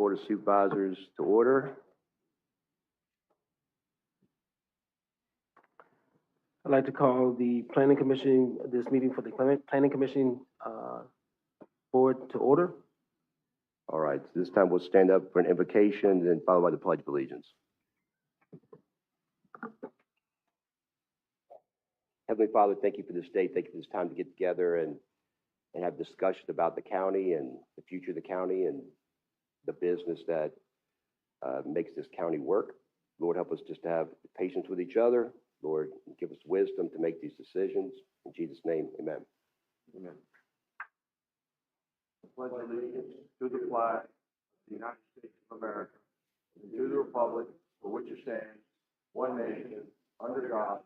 Board of Supervisors to order. I'd like to call the Planning Commission, this meeting for the Planning Commission Board to order. All right, so this time we'll stand up for an invocation, then followed by the Pledge of Allegiance. Heavenly Father, thank you for this day. Thank you for this time to get together and have discussion about the county and the future of the county and the business that makes this county work. Lord, help us just to have patience with each other. Lord, give us wisdom to make these decisions. In Jesus' name, amen. Amen. I pledge allegiance to the flag of the United States of America and to the republic for which it stands, one nation, under God,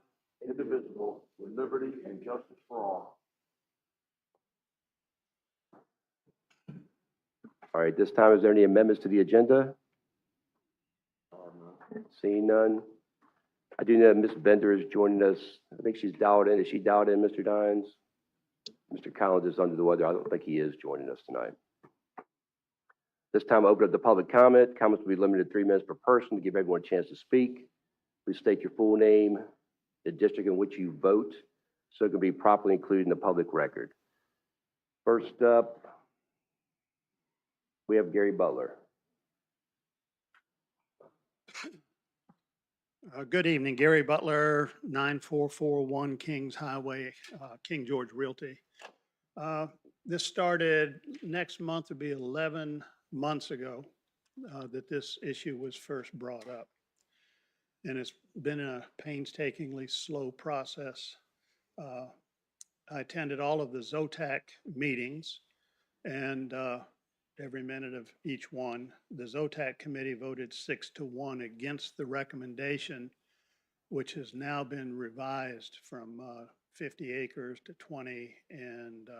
indivisible, with liberty and justice for all. All right, this time, is there any amendments to the agenda? Seeing none. I do know that Ms. Bender is joining us. I think she's dialed in. Is she dialed in, Mr. Dines? Mr. Collins is under the weather. I don't think he is joining us tonight. This time, I'll open up the public comment. Comments will be limited to 3 minutes per person to give everyone a chance to speak. Please state your full name, the district in which you vote, so it can be properly included in the public record. First up, we have Gary Butler. Good evening, Gary Butler, 9441 Kings Highway, King George Realty. This started next month, will be 11 months ago that this issue was first brought up. And it's been a painstakingly slow process. I attended all of the ZOTAC meetings and every minute of each one. The ZOTAC committee voted 6-1 against the recommendation, which has now been revised from 50 acres to 20 and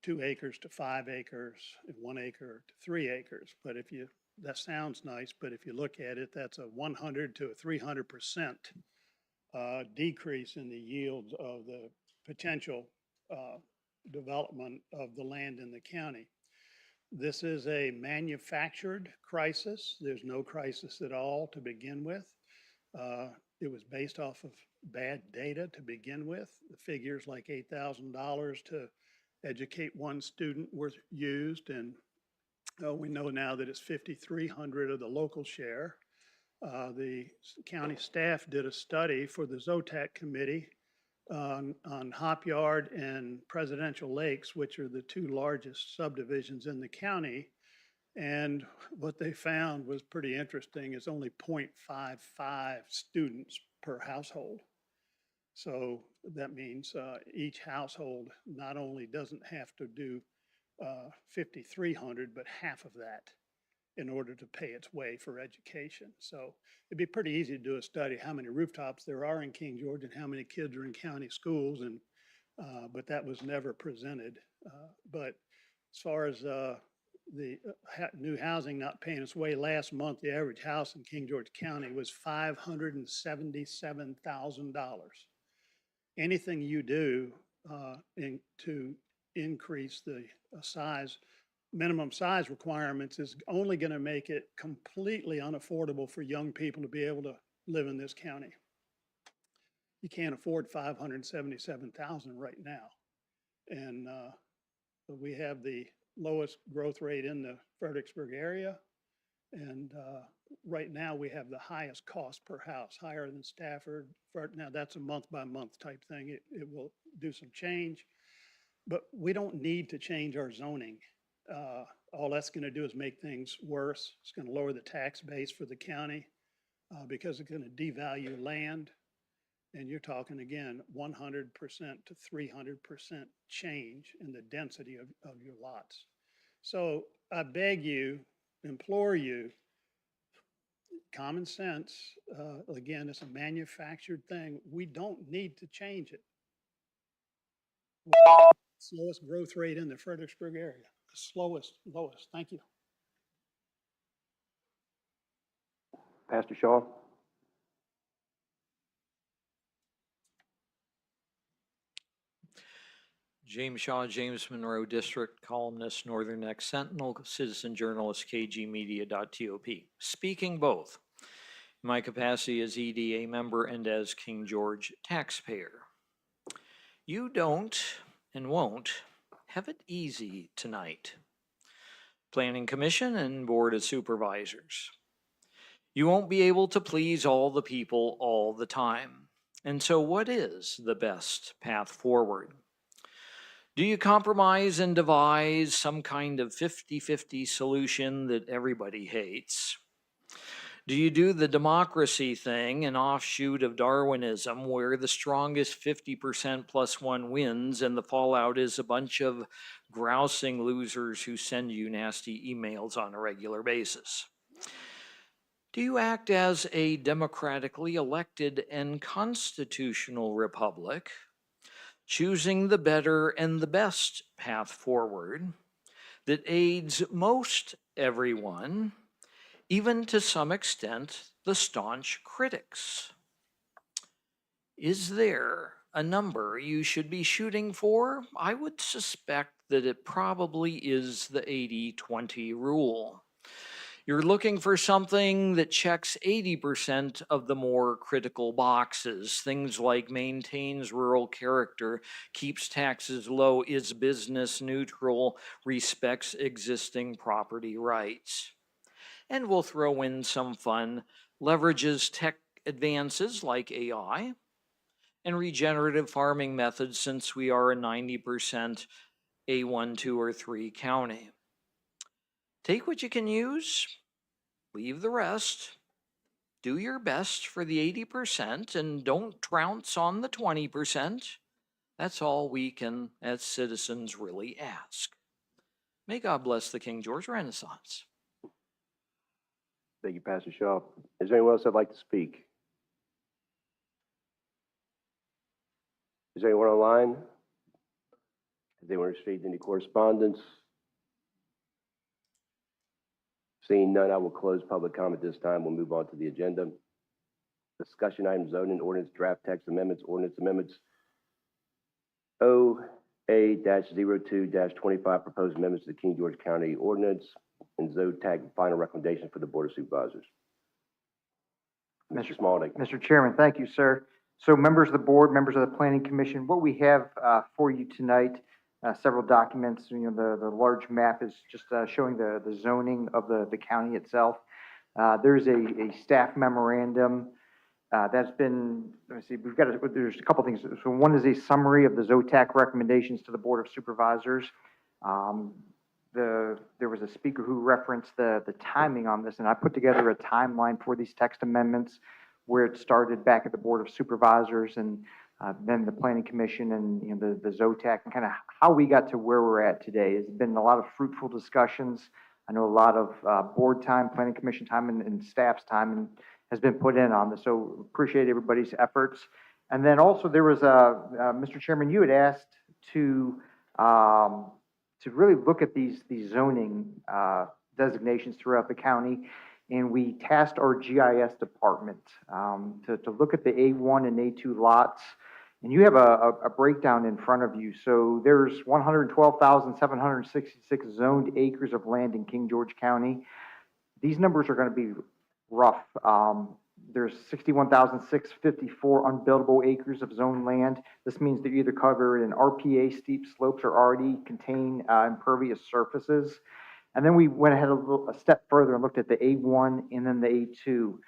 2 acres to 5 acres and 1 acre to 3 acres. But that sounds nice, but if you look at it, that's a 100 to a 300% decrease in the yields of the potential development of the land in the county. This is a manufactured crisis. There's no crisis at all to begin with. It was based off of bad data to begin with. The figures like $8,000 to educate one student were used, and we know now that it's $5,300 of the local share. The county staff did a study for the ZOTAC committee on Hop Yard and Presidential Lakes, which are the 2 largest subdivisions in the county. And what they found was pretty interesting. It's only 0.55 students per household. So that means each household not only doesn't have to do $5,300, but half of that in order to pay its way for education. So it'd be pretty easy to do a study how many rooftops there are in King George and how many kids are in county schools, and but that was never presented. But as far as the new housing not paying its way, last month the average house in King George County was $577,000. Anything you do to increase the minimum size requirements is only going to make it completely unaffordable for young people to be able to live in this county. You can't afford $577,000 right now. And we have the lowest growth rate in the Fredericksburg area. And right now we have the highest cost per house, higher than Stafford. Now that's a month by month type thing. It will do some change, but we don't need to change our zoning. All that's going to do is make things worse. It's going to lower the tax base for the county because it's going to devalue land. And you're talking, again, 100% to 300% change in the density of your lots. So I beg you, implore you, common sense, again, it's a manufactured thing. We don't need to change it. Slowest growth rate in the Fredericksburg area. Lowest. Thank you. Pastor Shaw? James Shaw, James Monroe District, columnist, Northern Neck Sentinel, citizen journalist, kgmedia.top. Speaking both in my capacity as EDA member and as King George taxpayer. You don't and won't have it easy tonight. Planning Commission and Board of Supervisors. You won't be able to please all the people all the time. And so what is the best path forward? Do you compromise and devise some kind of 50-50 solution that everybody hates? Do you do the democracy thing, an offshoot of Darwinism, where the strongest 50% plus one wins and the fallout is a bunch of grousing losers who send you nasty emails on a regular basis? Do you act as a democratically elected and constitutional republic, choosing the better and the best path forward that aids most everyone, even to some extent the staunch critics? Is there a number you should be shooting for? I would suspect that it probably is the 80-20 rule. You're looking for something that checks 80% of the more critical boxes. Things like maintains rural character, keeps taxes low, is business neutral, respects existing property rights. And we'll throw in some fun, leverages tech advances like AI and regenerative farming methods, since we are a 90% A1, 2, or 3 county. Take what you can use, leave the rest. Do your best for the 80% and don't trounce on the 20%. That's all we can, as citizens, really ask. May God bless the King George Renaissance. Thank you, Pastor Shaw. Is there anyone else that'd like to speak? Is there anyone online? Has anyone received any correspondence? Seeing none, I will close public comment this time. We'll move on to the agenda. Discussion items, zoning ordinance, draft text amendments, ordinance amendments. OA-02-25, proposed amendments to the King George County Ordinance, and ZOTAC, final recommendation for the Board of Supervisors. Mr. Smalding. Mr. Chairman, thank you, sir. So members of the board, members of the Planning Commission, what we have for you tonight, several documents. You know, the large map is just showing the zoning of the county itself. There's a staff memorandum that's been, let me see, there's a couple things. So one is a summary of the ZOTAC recommendations to the Board of Supervisors. There was a speaker who referenced the timing on this, and I put together a timeline for these text amendments, where it started back at the Board of Supervisors and then the Planning Commission and, you know, the ZOTAC, and kind of how we got to where we're at today. It's been a lot of fruitful discussions. I know a lot of board time, Planning Commission time, and staff's time has been put in on this, so appreciate everybody's efforts. And then also there was Mr. Chairman, you had asked to really look at these zoning designations throughout the county, and we tasked our GIS department to look at the A1 and A2 lots. And you have a breakdown in front of you. So there's 112,766 zoned acres of land in King George County. These numbers are going to be rough. There's 61,654 unbuildable acres of zoned land. This means they're either covered in RPA, steep slopes, or already contain impervious surfaces. And then we went ahead a step further and looked at the A1 and then the A2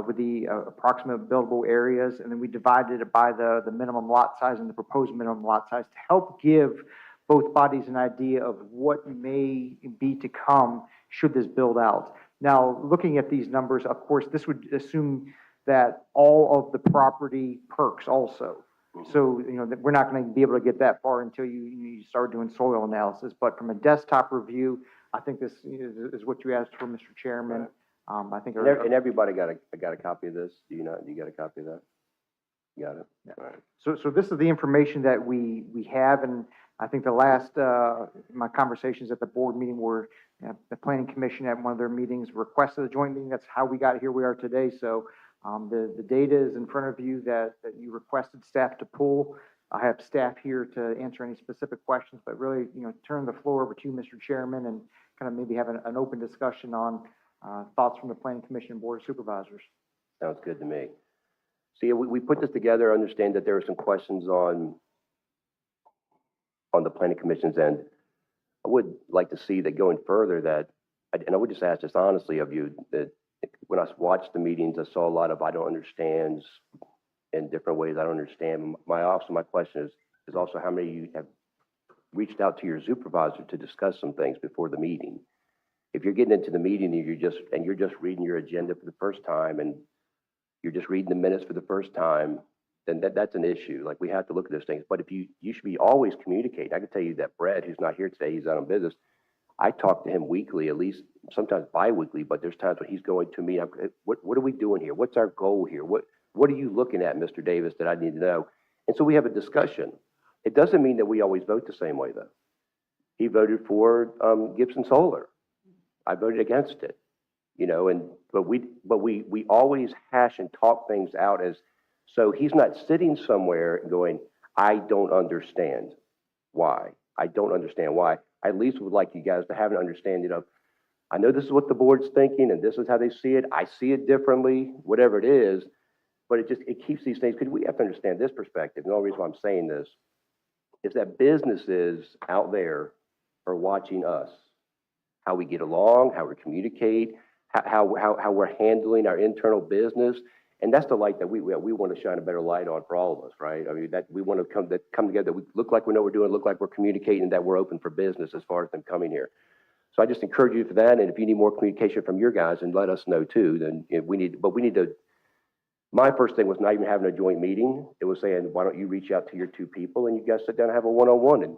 with the approximate buildable areas. And then we divided it by the minimum lot size and the proposed minimum lot size to help give both bodies an idea of what may be to come should this build out. Now, looking at these numbers, of course, this would assume that all of the property perks also. So, you know, we're not going to be able to get that far until you start doing soil analysis. But from a desktop review, I think this is what you asked for, Mr. Chairman. I think. And everybody got a copy of this? Do you not? You got a copy of that? You got it? Yeah. All right. So this is the information that we have, and I think the last, my conversations at the board meeting were the Planning Commission at one of their meetings requested a joint meeting. That's how we got here we are today. So the data is in front of you that you requested staff to pull. I have staff here to answer any specific questions, but really, turn the floor over to you, Mr. Chairman, and kind of maybe have an open discussion on thoughts from the Planning Commission and Board of Supervisors. Sounds good to me. See, we put this together, understand that there are some questions on the planning commission's end. I would like to see that going further that, and I would just ask this honestly of you, that when I watched the meetings, I saw a lot of I don't understands in different ways I don't understand. My question is also how many of you have reached out to your supervisor to discuss some things before the meeting? If you're getting into the meeting and you're just reading your agenda for the first time and you're just reading the minutes for the first time, then that's an issue. Like, we have to look at those things. But if you should be always communicating. I can tell you that Brad, who's not here today, he's out on business. I talk to him weekly, at least sometimes bi-weekly, but there's times when he's going to me, what are we doing here? What's our goal here? What are you looking at, Mr. Davis, that I need to know? And so we have a discussion. It doesn't mean that we always vote the same way, though. He voted for Gibson Solar. I voted against it, but we always hash and talk things out as, so he's not sitting somewhere and going, I don't understand why. I don't understand why. I at least would like you guys to have an understanding of, I know this is what the board's thinking and this is how they see it. I see it differently, whatever it is, but it keeps these things, because we have to understand this perspective. And the only reason why I'm saying this is that businesses out there are watching us, how we get along, how we communicate, how we're handling our internal business. And that's the light that we want to shine a better light on for all of us, right? I mean, that we want to come together, that we look like we know what we're doing, look like we're communicating, that we're open for business as far as them coming here. So I just encourage you for that. And if you need more communication from your guys, and let us know too, then we need to, my first thing was not even having a joint meeting. It was saying, why don't you reach out to your two people and you guys sit down and have a one-on-one and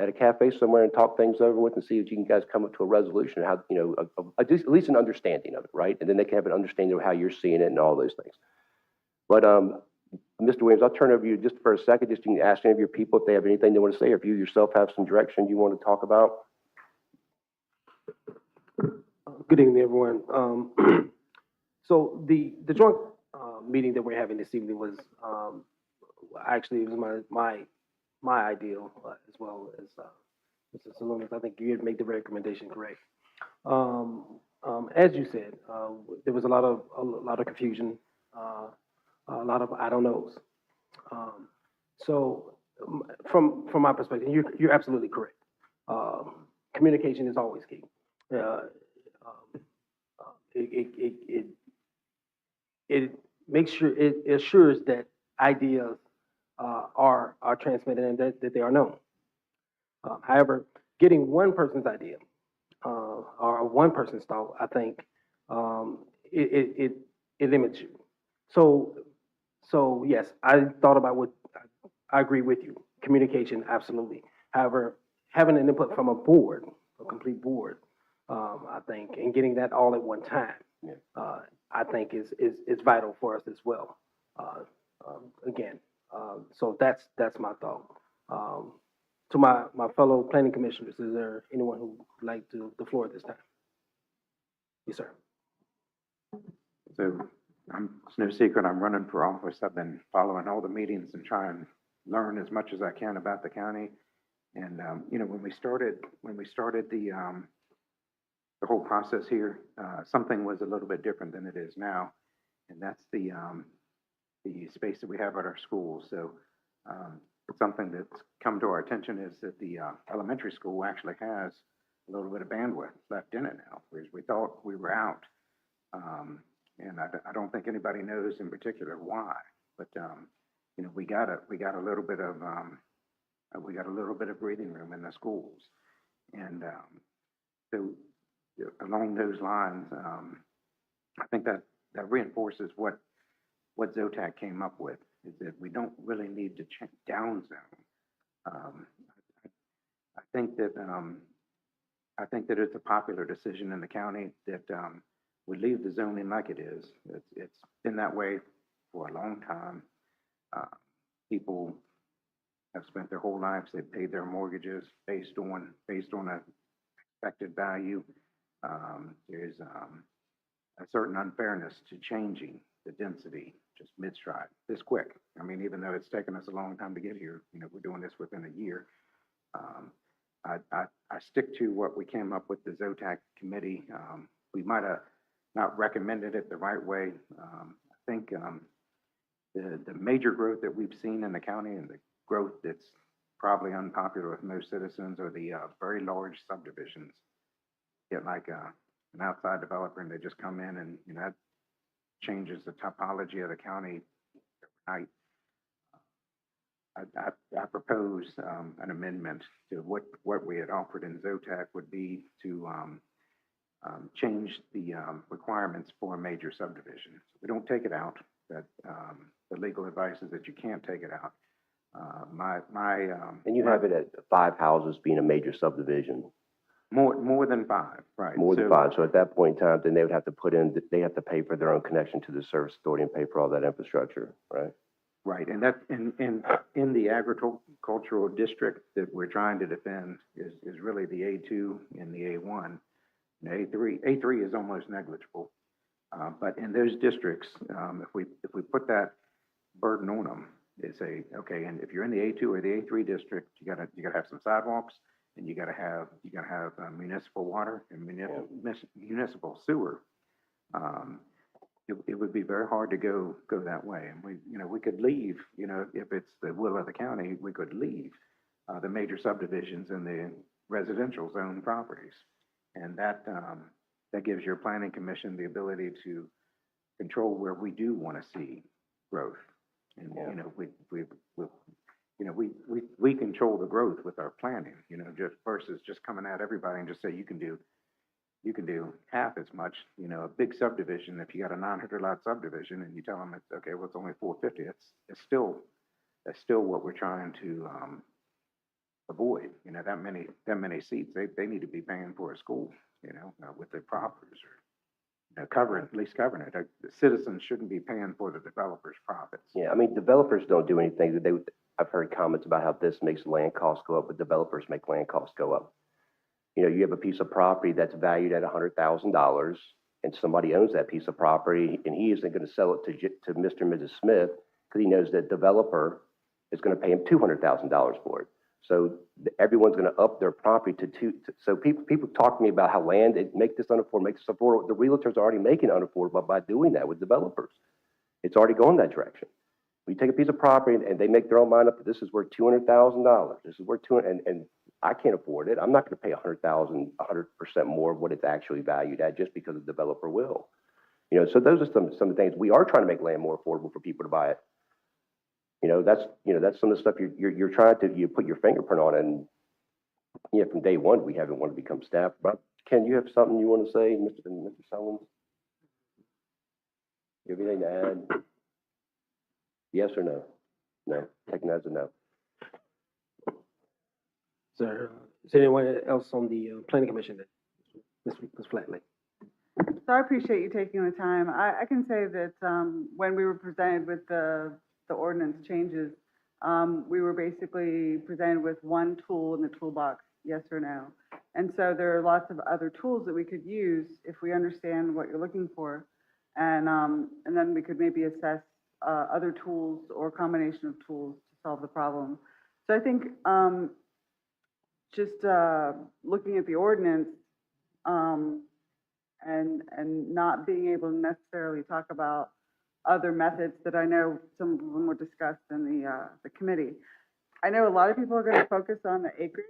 at a cafe somewhere and talk things over with and see if you can guys come up to a resolution, how, at least an understanding of it, right? And then they can have an understanding of how you're seeing it and all those things. But Mr. Williams, I'll turn it over to you just for a second, just to ask any of your people if they have anything they want to say, or if you yourself have some direction you want to talk about. Good evening, everyone. So the joint meeting that we're having this evening was actually, it was my ideal, as well as Mr. Salonis. I think you had made the recommendation correct. As you said, there was a lot of confusion, a lot of I don't knows. So from my perspective, you're absolutely correct. Communication is always key. It makes sure, it assures that ideas are transmitted and that they are known. However, getting one person's idea or one person's thought, I think it limits you. So yes, I thought about what I agree with you. Communication, absolutely. However, having an input from a board, a complete board, I think, and getting that all at one time, I think is vital for us as well. Again, so that's my thought. To my fellow planning commissioners, is there anyone who would like the floor at this time? Yes, sir. So it's no secret I'm running for office. I've been following all the meetings and trying to learn as much as I can about the county. And when we started the whole process here, something was a little bit different than it is now, and that's the space that we have at our schools. So something that's come to our attention is that the elementary school actually has a little bit of bandwidth left in it now, whereas we thought we were out. And I don't think anybody knows in particular why, but we got a little bit of breathing room in the schools, and so along those lines, I think that reinforces what ZOTAC came up with, is that we don't really need to downzone. I think that it's a popular decision in the county that we leave the zoning like it is. It's been that way for a long time. People have spent their whole lives, they've paid their mortgages based on a expected value. There's a certain unfairness to changing the density just mid-stride, this quick. I mean, even though it's taken us a long time to get here, you know, we're doing this within a year. I stick to what we came up with the ZOTAC committee. We might have not recommended it the right way. I think the major growth that we've seen in the county and the growth that's probably unpopular with most citizens are the very large subdivisions. Get like an outside developer and they just come in and, you know, that changes the topology of the county overnight. I propose an amendment to what we had offered in ZOTAC would be to change the requirements for a major subdivision. So we don't take it out. That the legal advice is that you can't take it out. And you have it at 5 houses being a major subdivision. More than 5, right? More than 5. So at that point in time, then they would have to they have to pay for their own connection to the service authority and pay for all that infrastructure, right? Right, and that in the agricultural district that we're trying to defend is really the A2 and the A1. And A3 is almost negligible, but in those districts, if we put that burden on them, they say, okay, and if you're in the A2 or the A3 district, you gotta have some sidewalks, and you gotta have municipal water and municipal sewer. It would be very hard to go that way. And we could leave, if it's the will of the county, we could leave the major subdivisions in the residential zone properties. And that gives your planning commission the ability to control where we do want to see growth. And, we control the growth with our planning, just versus just coming at everybody and just say, you can do half as much, a big subdivision. If you got a 900 lot subdivision and you tell them it's okay, well, it's only 450, it's still what we're trying to avoid. That many seats, they need to be paying for a school, with their properties or at least covering it. The citizens shouldn't be paying for the developers' profits. Yeah, I mean, developers don't do anything. I've heard comments about how this makes land costs go up, but developers make land costs go up. You have a piece of property that's valued at $100,000 and somebody owns that piece of property and he isn't going to sell it to Mr. and Mrs. Smith because he knows that developer is going to pay him $200,000 for it. So everyone's going to up their property so people talk to me about how land, makes this unaffordable. The realtors are already making it unaffordable by doing that with developers. It's already going that direction. We take a piece of property and they make their own mind up that this is worth $200,000. This is worth and I can't afford it. I'm not going to pay 100% more of what it's actually valued at just because the developer will. So those are some of the things. We are trying to make land more affordable for people to buy it. That's some of the stuff you're trying to put your fingerprint on. And from day one, we haven't wanted to become staff. But Ken, you have something you want to say, Mr. Sullins? You have anything to add? Yes or no? No. Taking that as a no. Sir, is there anyone else on the planning commission that Ms. Flatley? So I appreciate you taking the time. I can say that when we were presented with the ordinance changes, we were basically presented with one tool in the toolbox, yes or no. And so there are lots of other tools that we could use if we understand what you're looking for. And then we could maybe assess other tools or combination of tools to solve the problem. So I think just looking at the ordinance and not being able to necessarily talk about other methods that I know some of them were discussed in the committee. I know a lot of people are going to focus on the acreage,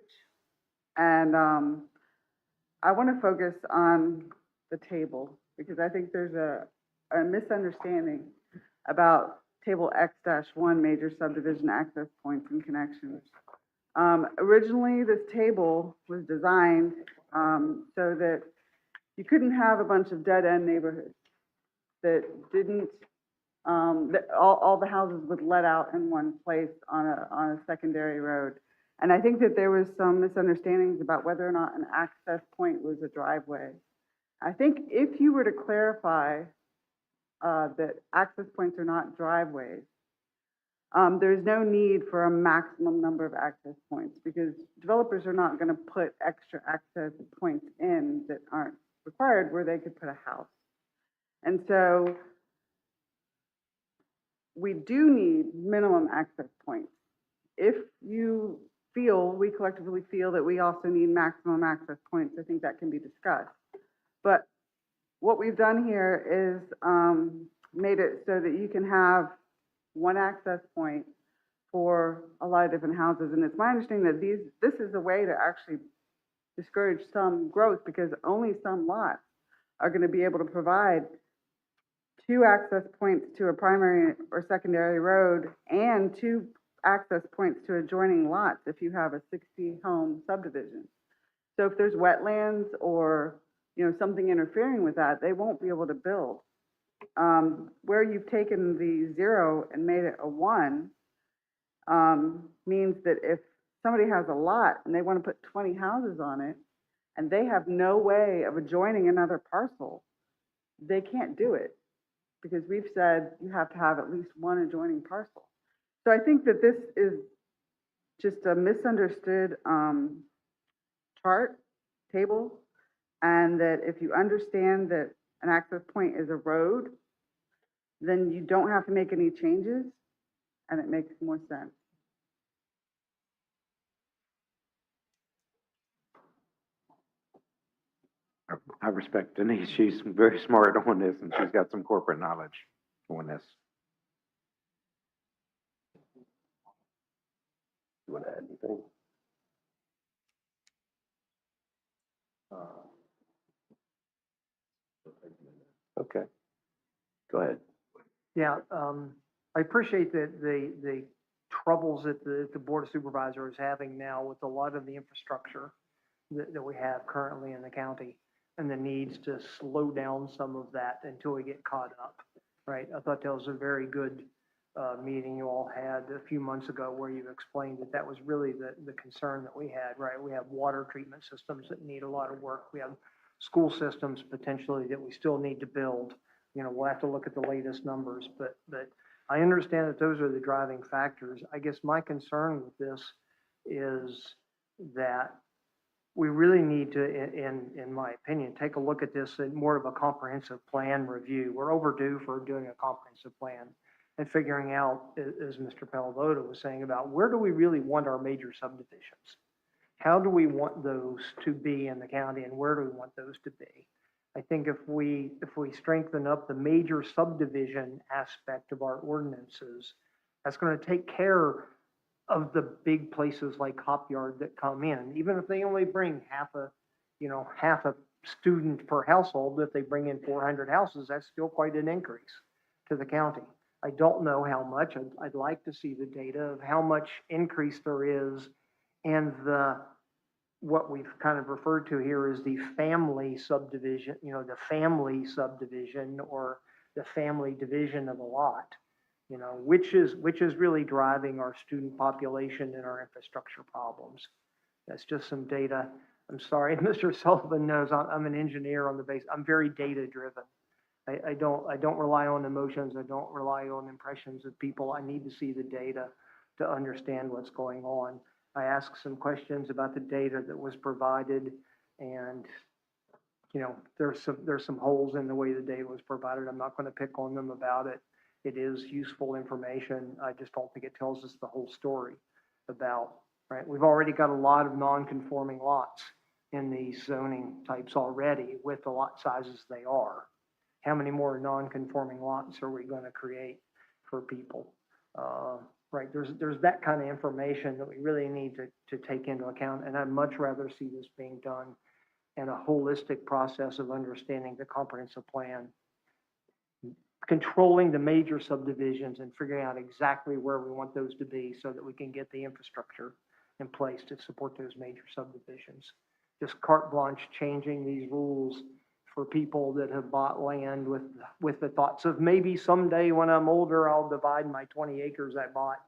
and I want to focus on the table because I think there's a misunderstanding about table X-1 major subdivision access points and connections. Originally, this table was designed so that you couldn't have a bunch of dead-end neighborhoods that didn't, that all the houses would let out in one place on a secondary road. And I think that there was some misunderstandings about whether or not an access point was a driveway. I think if you were to clarify that access points are not driveways, there's no need for a maximum number of access points because developers are not going to put extra access points in that aren't required where they could put a house. And so we do need minimum access points. If you feel, we collectively feel that we also need maximum access points, I think that can be discussed. But what we've done here is made it so that you can have one access point for a lot of different houses. And it's my understanding that this is a way to actually discourage some growth, because only some lots are going to be able to provide 2 access points to a primary or secondary road and 2 access points to adjoining lots if you have a 60-home subdivision. So if there's wetlands or, you know, something interfering with that, they won't be able to build. Where you've taken the 0 and made it a 1 means that if somebody has a lot and they want to put 20 houses on it and they have no way of adjoining another parcel, they can't do it, because we've said you have to have at least one adjoining parcel. So I think that this is just a misunderstood chart, table, and that if you understand that an access point is a road, then you don't have to make any changes, and it makes more sense. I respect Denise. She's very smart on this, and she's got some corporate knowledge on this. You want to add anything? Okay. Go ahead. Yeah, I appreciate the troubles that the Board of Supervisors is having now with a lot of the infrastructure that we have currently in the county, and the needs to slow down some of that until we get caught up, right? I thought that was a very good meeting you all had a few months ago, where you explained that that was really the concern that we had, right? We have water treatment systems that need a lot of work. We have school systems potentially that we still need to build. You know, we'll have to look at the latest numbers, but I understand that those are the driving factors. I guess my concern with this is that we really need to, in my opinion, take a look at this in more of a comprehensive plan review. We're overdue for doing a comprehensive plan and figuring out, as Mr. Palavoda was saying, about where do we really want our major subdivisions? How do we want those to be in the county, and where do we want those to be? I think if we strengthen up the major subdivision aspect of our ordinances, that's going to take care of the big places like Hop Yard that come in. Even if they only bring half a student per household, if they bring in 400 houses, that's still quite an increase to the county. I don't know how much. I'd like to see the data of how much increase there is in what we've kind of referred to here as the family subdivision, the family subdivision or the family division of a lot, which is really driving our student population and our infrastructure problems. That's just some data. I'm sorry, Mr. Sullivan knows I'm an engineer on the base. I'm very data driven. I don't rely on emotions. I don't rely on impressions of people. I need to see the data to understand what's going on. I asked some questions about the data that was provided, and there's some holes in the way the data was provided. I'm not going to pick on them about it. It is useful information. I just don't think it tells us the whole story about, right? We've already got a lot of non-conforming lots in these zoning types already with the lot sizes they are. How many more non-conforming lots are we going to create for people? Right, there's that kind of information that we really need to take into account, and I'd much rather see this being done in a holistic process of understanding the comprehensive plan, controlling the major subdivisions and figuring out exactly where we want those to be so that we can get the infrastructure in place to support those major subdivisions. Just carte blanche changing these rules for people that have bought land with the thoughts of maybe someday when I'm older, I'll divide my 20 acres I bought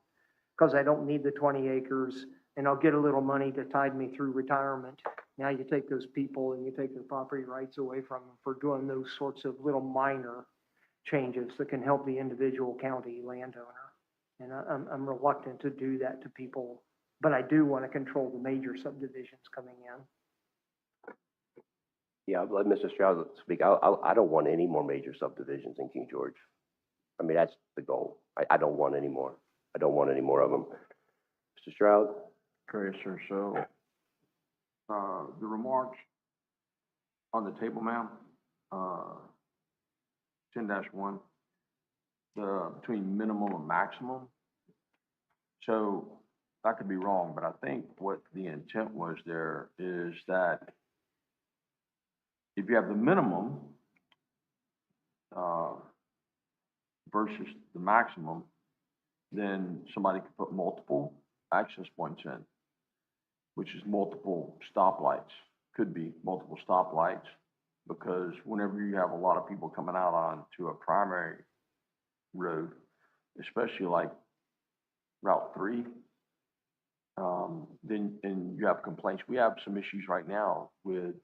because I don't need the 20 acres and I'll get a little money to tide me through retirement. Now you take those people and you take their property rights away from them for doing those sorts of little minor changes that can help the individual county landowner. And I'm reluctant to do that to people, but I do want to control the major subdivisions coming in. Yeah, I'll let Mr. Strauss speak. I don't want any more major subdivisions in King George. I mean, that's the goal. I don't want any more. I don't want any more of them. Mr. Stroud? Okay, sir, so, the remarks on the table, ma'am, 10-1, between minimum and maximum. So, I could be wrong, but I think what the intent was there is that if you have the minimum, versus the maximum, then somebody could put multiple access points in, which is multiple stoplights, could be multiple stoplights, because whenever you have a lot of people coming out onto a primary road, especially like Route 3, then, and you have complaints. We have some issues right now with,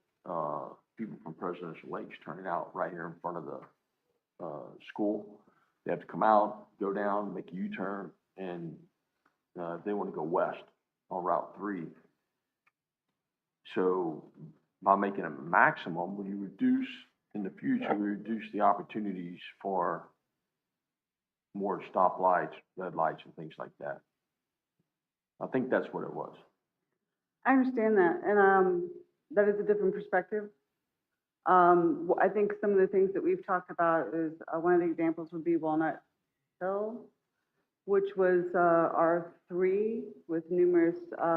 people from Presidential Lakes turning out right here in front of the, school. They have to come out, go down, make a U-turn, and, they want to go west on Route 3. So by making a maximum, when you reduce, in the future, we reduce the opportunities for more stoplights, red lights, and things like that. I think that's what it was. I understand that, and that is a different perspective. I think some of the things that we've talked about is, one of the examples would be Walnut Hill, which was R3 with numerous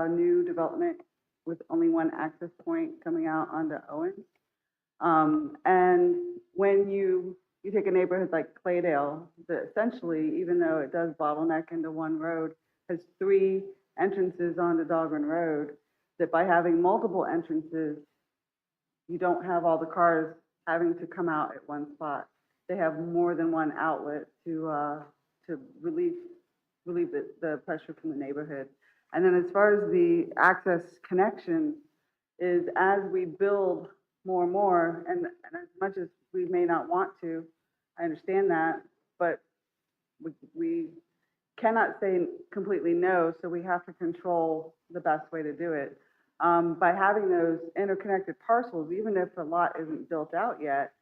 new development with only one access point coming out onto Owens. And when you take a neighborhood like Claydale, that essentially, even though it does bottleneck into one road, has 3 entrances onto Dahlgren Road, that by having multiple entrances, you don't have all the cars having to come out at one spot. They have more than one outlet to relieve the pressure from the neighborhood. And then as far as the access connection, is as we build more and more, and as much as we may not want to, I understand that, but we cannot say completely no, so we have to control the best way to do it. By having those interconnected parcels, even if a lot isn't built out yet,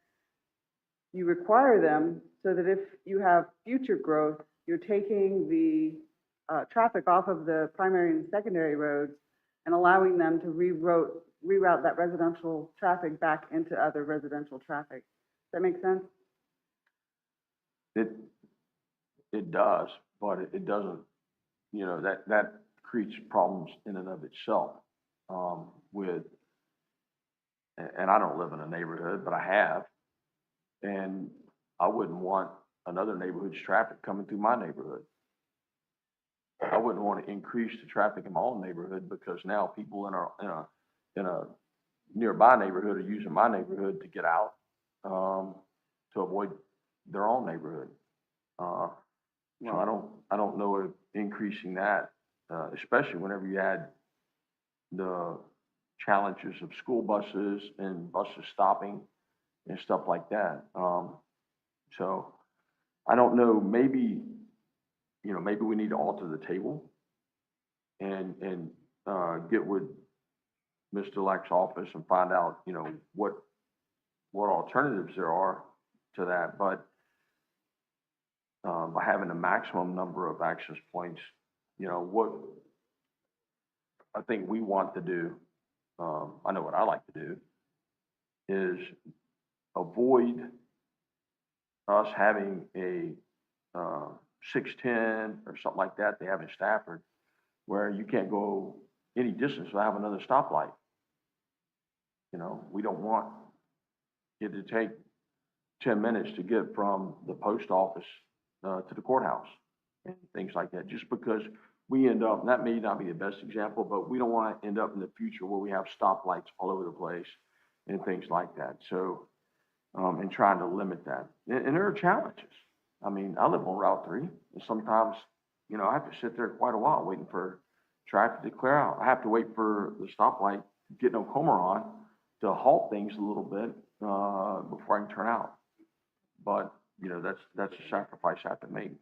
you require them so that if you have future growth, you're taking the traffic off of the primary and secondary roads and allowing them to reroute that residential traffic back into other residential traffic. Does that make sense? It does, but it doesn't, you know, that creates problems in and of itself, and I don't live in a neighborhood, but I have, and I wouldn't want another neighborhood's traffic coming through my neighborhood. I wouldn't want to increase the traffic in my own neighborhood because now people in a nearby neighborhood are using my neighborhood to get out, to avoid their own neighborhood. So I don't know if increasing that, especially whenever you add the challenges of school buses and buses stopping and stuff like that. So I don't know, maybe we need to alter the table and get with Mr. Lack's office and find out, what alternatives there are to that. But by having a maximum number of access points, what I think we want to do, I know what I like to do, is avoid us having a 610 or something like that they have in Stafford, where you can't go any distance without having another stoplight. We don't want it to take 10 minutes to get from the post office to the courthouse and things like that, just because we end up, and that may not be the best example, but we don't want to end up in the future where we have stoplights all over the place and things like that. So, and trying to limit that. And there are challenges. I mean, I live on Route 3, and sometimes, I have to sit there quite a while waiting for traffic to clear out. I have to wait for the stoplight to get no Comer on to halt things a little bit before I can turn out. But, that's a sacrifice I have to make.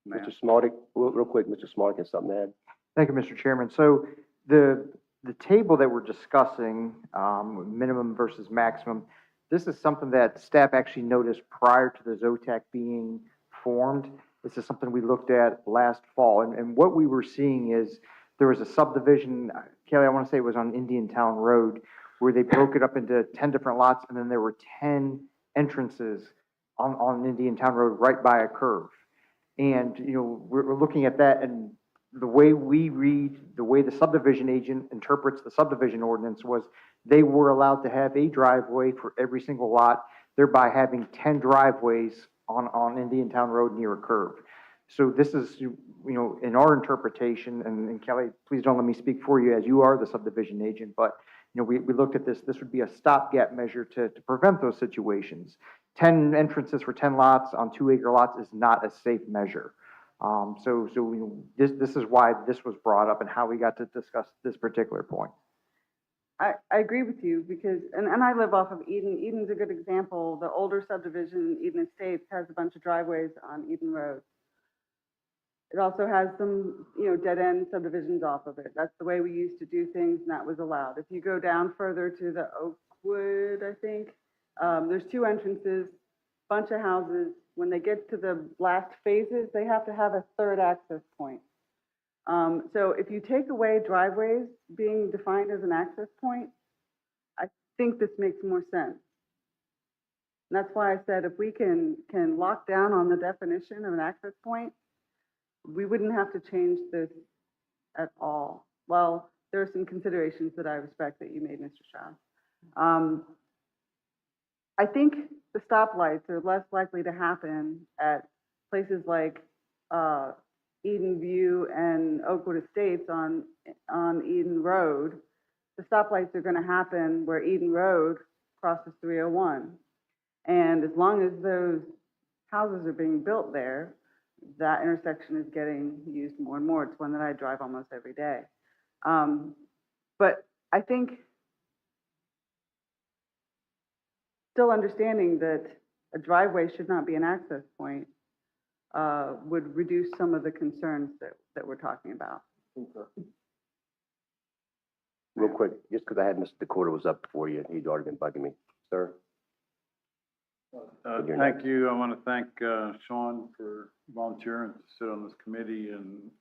Mr. Smarty, real quick, Mr. Smarty has something to add. Thank you, Mr. Chairman. So the table that we're discussing, minimum versus maximum, this is something that staff actually noticed prior to the ZOTAC being formed. This is something we looked at last fall, and what we were seeing is there was a subdivision, Kelly, I want to say it was on Indian Town Road, where they broke it up into 10 different lots, and then there were 10 entrances on Indian Town Road right by a curve. And, you know, we're looking at that, and the way we read, the way the subdivision agent interprets the subdivision ordinance was they were allowed to have a driveway for every single lot, thereby having 10 driveways on Indian Town Road near a curve. So this is, you know, in our interpretation, and Kelly, please don't let me speak for you as you are the subdivision agent, but, you know, we looked at this would be a stopgap measure to prevent those situations. 10 entrances for 10 lots on 2-acre lots is not a safe measure. So you know, this is why this was brought up and how we got to discuss this particular point. I agree with you because, and I live off of Eden. Eden's a good example. The older subdivision, Eden Estates, has a bunch of driveways on Eden Road. It also has some, you know, dead-end subdivisions off of it. That's the way we used to do things, and that was allowed. If you go down further to the Oakwood, I think, there's 2 entrances, bunch of houses. When they get to the last phases, they have to have a 3rd access point. So if you take away driveways being defined as an access point, I think this makes more sense. And that's why I said if we can lock down on the definition of an access point, we wouldn't have to change this at all. Well, there are some considerations that I respect that you made, Mr. Shaw. I think the stoplights are less likely to happen at places like Eden View and Oakwood Estates on Eden Road. The stoplights are going to happen where Eden Road crosses 301. And as long as those houses are being built there, that intersection is getting used more and more. It's one that I drive almost every day. But I think still understanding that a driveway should not be an access point would reduce some of the concerns that we're talking about. Real quick, just because I had Mr. Dakota was up before you, he'd already been bugging me. Sir? You're Thank next. you. I want to thank Sean for volunteering to sit on this committee and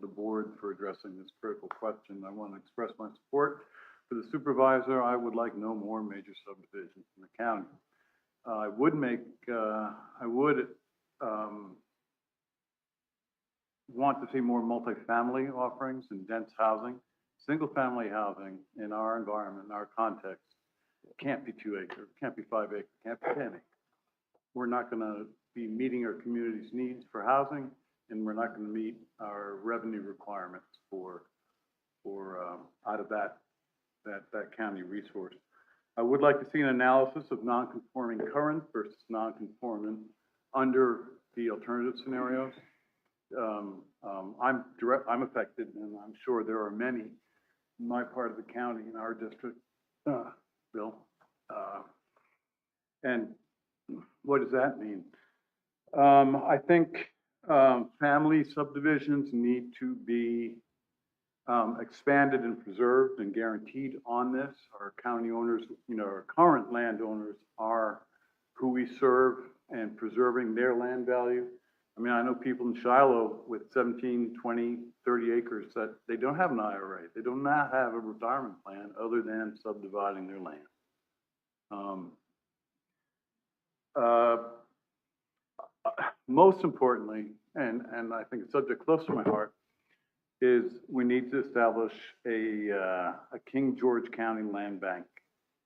the board for addressing this critical question. I want to express my support for the supervisor. I would like no more major subdivisions in the county. I would want to see more multifamily offerings and dense housing. Single-family housing in our environment, in our context, can't be 2 acre, can't be 5 acre, can't be 10 acre. We're not going to be meeting our community's needs for housing, and we're not going to meet our revenue requirements for out of that county resource. I would like to see an analysis of non-conforming current versus non-conforming under the alternative scenarios. I'm affected, and I'm sure there are many in my part of the county, in our district, Bill. And what does that mean? I think family subdivisions need to be expanded and preserved and guaranteed on this. Our county owners, you know, our current landowners are who we serve and preserving their land value. I mean, I know people in Shiloh with 17, 20, 30 acres that they don't have an IRA. They do not have a retirement plan other than subdividing their land. Most importantly, and I think a subject close to my heart, is we need to establish a King George County land bank,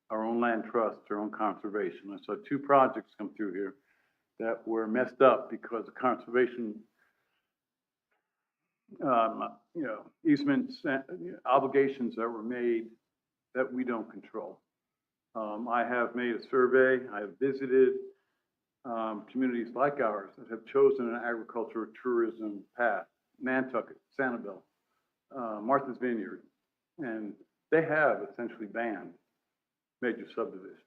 our own land trust, our own conservation. I saw 2 projects come through here that were messed up because of conservation, you know, easements, obligations that were made that we don't control. I have made a survey. I have visited communities like ours that have chosen an agriculture tourism path, Nantucket, Sanibel, Martha's Vineyard, and they have essentially banned major subdivision.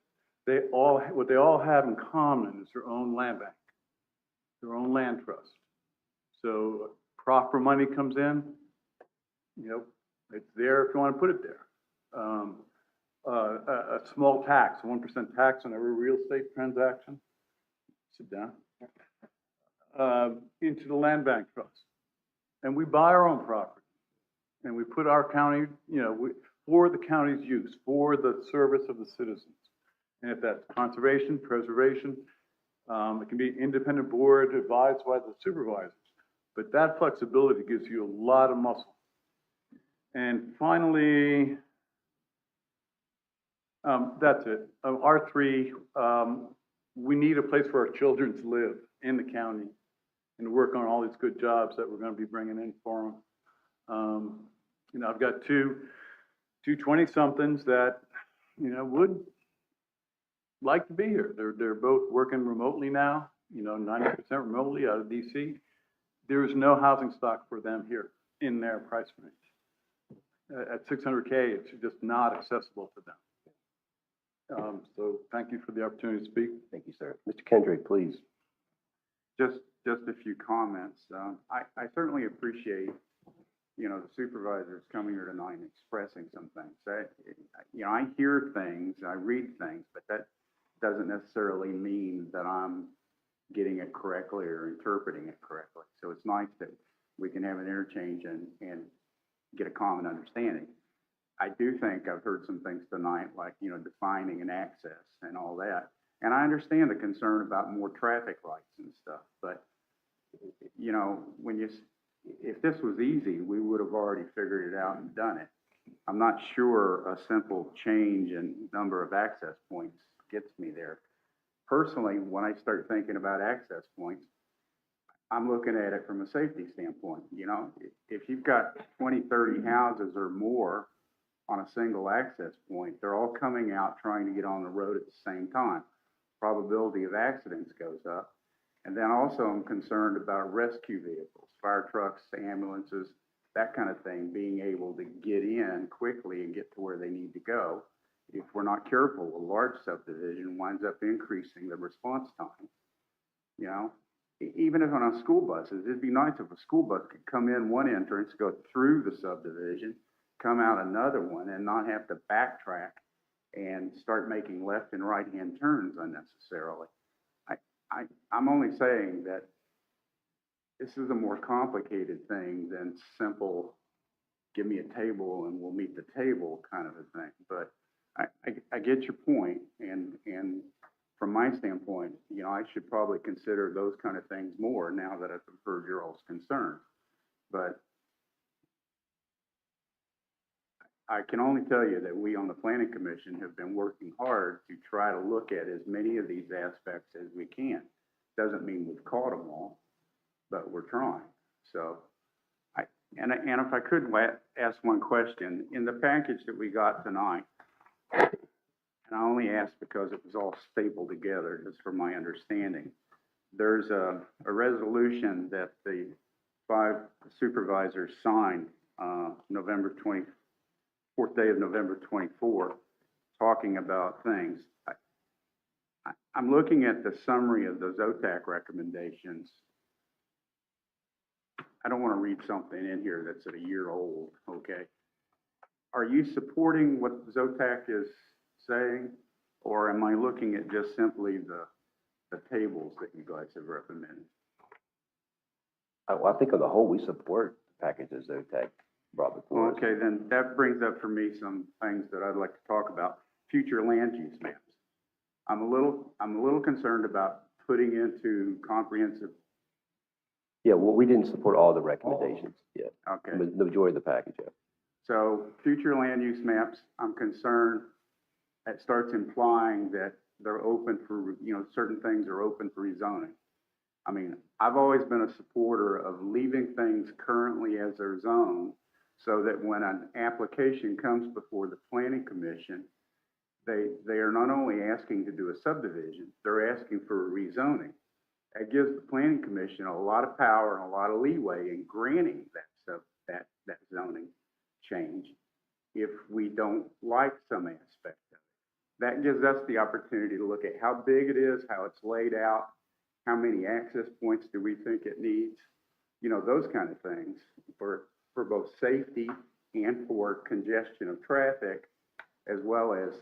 What they all have in common is their own land bank, their own land trust. So proper money comes in, you know, it's there if you want to put it there. a small tax, 1% tax on every real estate transaction. Sit down. Into the land bank trust. And we buy our own property. And we put our county, for the county's use, for the service of the citizens. And if that's conservation, preservation, it can be an independent board advised by the supervisors. But that flexibility gives you a lot of muscle. And finally, that's it. R3, we need a place for our children to live in the county and to work on all these good jobs that we're going to be bringing in for them. I've got two 20-somethings that, would like to be here. They're both working remotely now, 90% remotely out of DC. There is no housing stock for them here in their price range. At $600K, it's just not accessible to them. So thank you for the opportunity to speak. Thank you, sir. Mr. Kendrick, please. Just a few comments. I certainly appreciate, the supervisors coming here tonight and expressing some things. I hear things, I read things, but that doesn't necessarily mean that I'm getting it correctly or interpreting it correctly. So it's nice that we can have an interchange and get a common understanding. I do think I've heard some things tonight, like, defining an access and all that. And I understand the concern about more traffic lights and stuff, but, if this was easy, we would have already figured it out and done it. I'm not sure a simple change in number of access points gets me there. Personally, when I start thinking about access points, I'm looking at it from a safety standpoint. If you've got 20, 30 houses or more on a single access point, they're all coming out trying to get on the road at the same time. Probability of accidents goes up. And then also I'm concerned about rescue vehicles, fire trucks, ambulances, that kind of thing, being able to get in quickly and get to where they need to go. If we're not careful, a large subdivision winds up increasing the response time. Even if on school buses, it'd be nice if a school bus could come in one entrance, go through the subdivision, come out another one, and not have to backtrack and start making left and right hand turns unnecessarily. I'm only saying that this is a more complicated thing than simple, give me a table and we'll meet the table kind of a thing. But I get your point, and from my standpoint, I should probably consider those kind of things more now that I've heard your all's concerns. But I can only tell you that we on the Planning Commission have been working hard to try to look at as many of these aspects as we can. Doesn't mean we've caught them all, but we're trying. So, and if I could ask one question, in the package that we got tonight, and I only asked because it was all stapled together, just for my understanding, there's a resolution that the 5 supervisors signed November 24th day of November 24, talking about things. I'm looking at the summary of those OTAC recommendations. I don't want to read something in here that's a year old, okay? Are you supporting what ZOTAC is saying, or am I looking at just simply the tables that you guys have recommended? I think on the whole, we support the packages that brought before us. Okay, then that brings up for me some things that I'd like to talk about. Future land use maps. I'm a little concerned about putting into comprehensive. Yeah, well, we didn't support all the recommendations yet. Okay. The majority of the package, yeah. So future land use maps, I'm concerned it starts implying that they're open for, certain things are open for rezoning. I mean, I've always been a supporter of leaving things currently as they're zoned so that when an application comes before the Planning Commission, they are not only asking to do a subdivision, they're asking for a rezoning. That gives the Planning Commission a lot of power and a lot of leeway in granting that zoning change if we don't like some aspect of it. That gives us the opportunity to look at how big it is, how it's laid out, how many access points do we think it needs, those kind of things for both safety and for congestion of traffic, as well as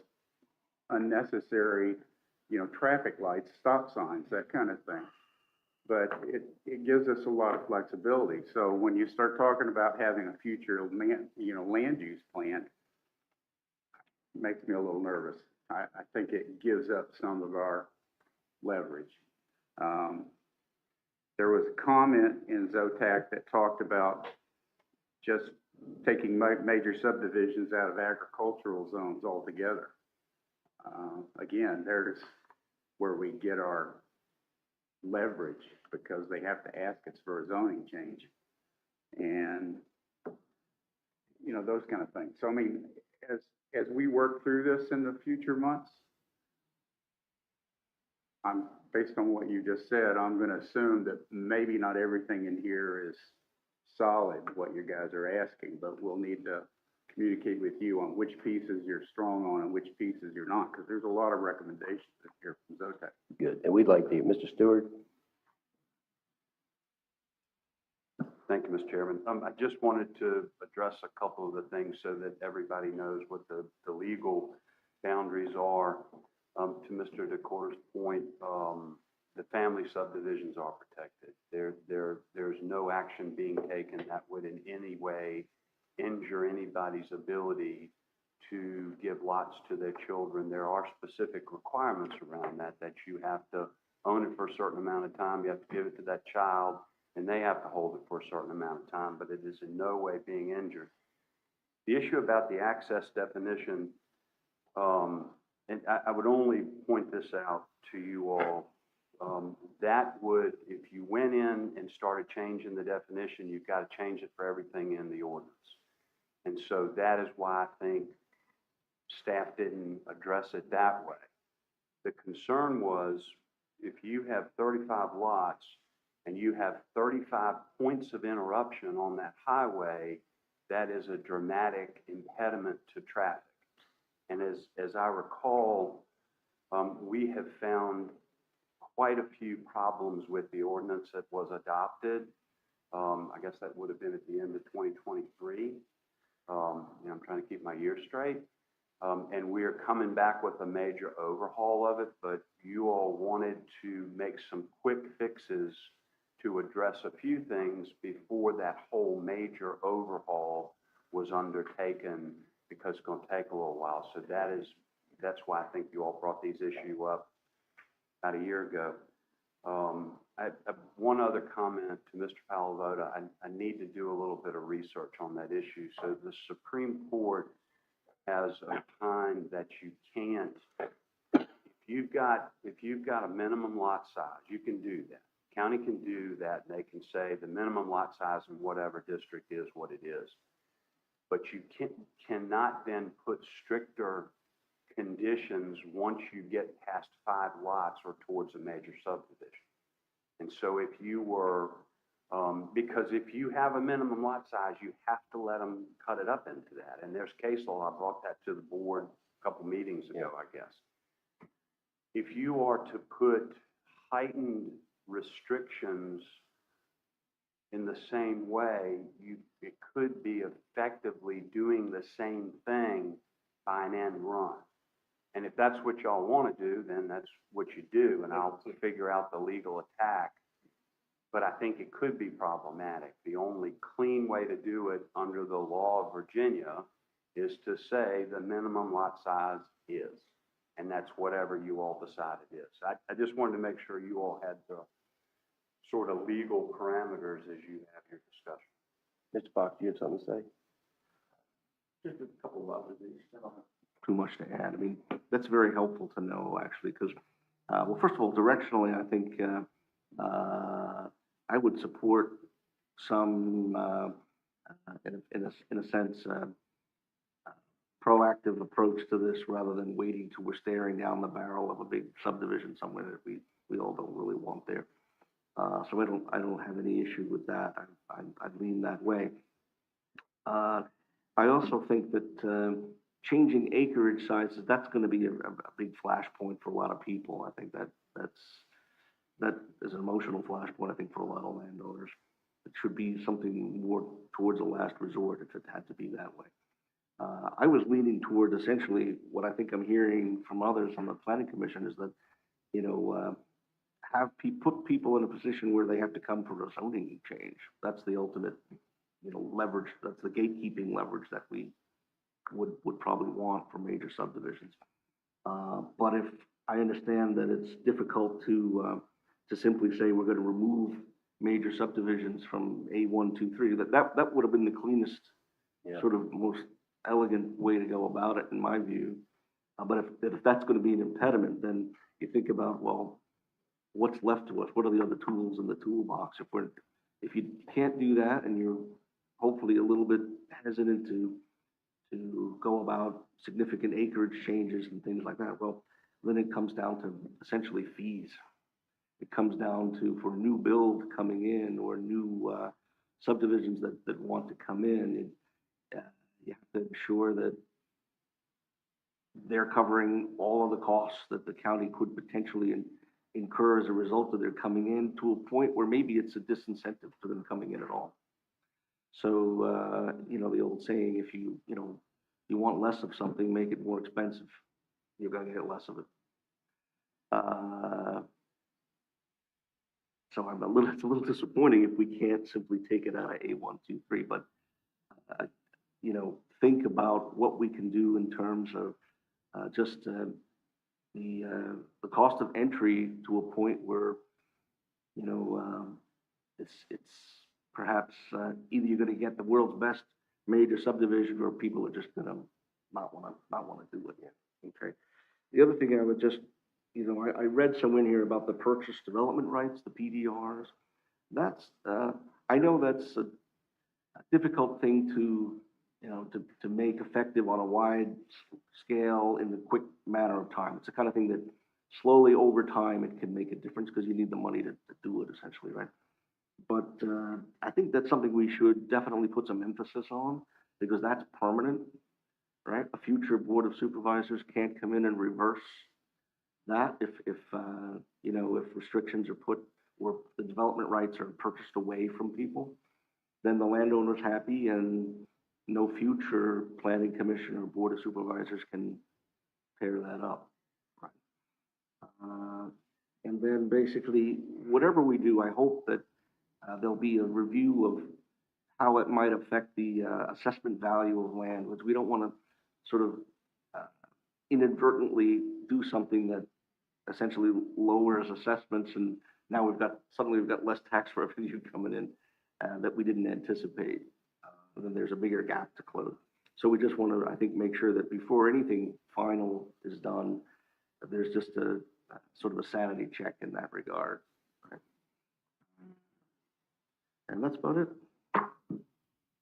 unnecessary, traffic lights, stop signs, that kind of thing. But it gives us a lot of flexibility. So when you start talking about having a future land use plan, it makes me a little nervous. I think it gives up some of our leverage. There was a comment in ZOTAC that talked about just taking major subdivisions out of agricultural zones altogether. Again, there's where we get our leverage, because they have to ask us for a zoning change. And, those kind of things. So, I mean, as we work through this in the future months, based on what you just said, I'm going to assume that maybe not everything in here is solid, what you guys are asking, but we'll need to communicate with you on which pieces you're strong on and which pieces you're not, because there's a lot of recommendations here from ZOTAC. Good. And we'd like to, Mr. Stewart? Thank you, Mr. Chairman. I just wanted to address a couple of the things so that everybody knows what the legal boundaries are. To Mr. DeCourt's point, the family subdivisions are protected. There's no action being taken that would in any way injure anybody's ability to give lots to their children. There are specific requirements around that you have to own it for a certain amount of time, you have to give it to that child, and they have to hold it for a certain amount of time, but it is in no way being injured. The issue about the access definition, and I would only point this out to you all, that would, if you went in and started changing the definition, you've got to change it for everything in the ordinance. And so that is why I think staff didn't address it that way. The concern was, if you have 35 lots and you have 35 points of interruption on that highway, that is a dramatic impediment to traffic. And as I recall, we have found quite a few problems with the ordinance that was adopted. I guess that would have been at the end of 2023. I'm trying to keep my years straight. And we are coming back with a major overhaul of it, but you all wanted to make some quick fixes to address a few things before that whole major overhaul was undertaken, because it's going to take a little while. So that's why I think you all brought these issues up about a year ago. One other comment to Mr. Palavota. I need to do a little bit of research on that issue. So the Supreme Court has opined that you can't, if you've got a minimum lot size, you can do that. County can do that, and they can say the minimum lot size in whatever district is what it is. But you cannot then put stricter conditions once you get past 5 lots or towards a major subdivision. And so if you were, because if you have a minimum lot size, you have to let them cut it up into that. And there's case law. I brought that to the board a couple meetings ago, I guess. If you are to put heightened restrictions in the same way, it could be effectively doing the same thing by an end run. And if that's what y'all want to do, then that's what you do, and I'll figure out the legal attack. But I think it could be problematic. The only clean way to do it under the law of Virginia is to say the minimum lot size is, and that's whatever you all decide it is. I just wanted to make sure you all had the sort of legal parameters as you have your discussion. Mr. Fox, do you have something to say? Just a couple of other things. Too much to add. I mean, that's very helpful to know, actually, because, well, first of all, directionally, I think I would support some, in a sense, proactive approach to this rather than waiting till we're staring down the barrel of a big subdivision somewhere that we all don't really want there. So I don't have any issue with that. I'd lean that way. I also think that changing acreage sizes, that's going to be a big flashpoint for a lot of people. I think that is an emotional flashpoint, I think, for a lot of landowners. It should be something more towards a last resort if it had to be that way. I was leaning toward essentially what I think I'm hearing from others on the planning commission is that, you know, put people in a position where they have to come for a zoning change. That's the ultimate, you know, leverage. That's the gatekeeping leverage that we would probably want for major subdivisions. But if I understand that it's difficult to simply say we're going to remove major subdivisions from A1, 2, 3, that would have been the cleanest, sort of most elegant way to go about it, in my view. But if that's going to be an impediment, then you think about, well, what's left to us? What are the other tools in the toolbox? If you can't do that, and you're hopefully a little bit hesitant to go about significant acreage changes and things like that, well, then it comes down to essentially fees. It comes down to, for new build coming in or new subdivisions that want to come in, you have to ensure that they're covering all of the costs that the county could potentially incur as a result of their coming in, to a point where maybe it's a disincentive for them coming in at all. So, you know, the old saying, if you want less of something, make it more expensive. You're going to get less of it. So it's a little disappointing if we can't simply take it out of A1, 2, 3, but, you know, think about what we can do in terms of just the cost of entry to a point where, you know, it's perhaps either you're going to get the world's best major subdivision, or people are just going to not want to do it yet. Okay. The other thing I would just, you know, I read somewhere in here about the purchase development rights, the PDRs. That's I know that's a difficult thing to, you know, to make effective on a wide scale in a quick matter of time. It's the kind of thing that slowly over time it can make a difference, because you need the money to do it, essentially, right? But I think that's something we should definitely put some emphasis on, because that's permanent, right? A future board of supervisors can't come in and reverse that if you know, if restrictions are put, or the development rights are purchased away from people, then the landowner's happy, and no future planning commission or board of supervisors can tear that up. Right. And then basically, whatever we do, I hope that there'll be a review of how it might affect the assessment value of land, which we don't want to sort of inadvertently do something that essentially lowers assessments, and now suddenly we've got less tax revenue coming in that we didn't anticipate. And then there's a bigger gap to close. So we just want to, I think, make sure that before anything final is done, that there's just a sort of a sanity check in that regard. Right. And that's about it.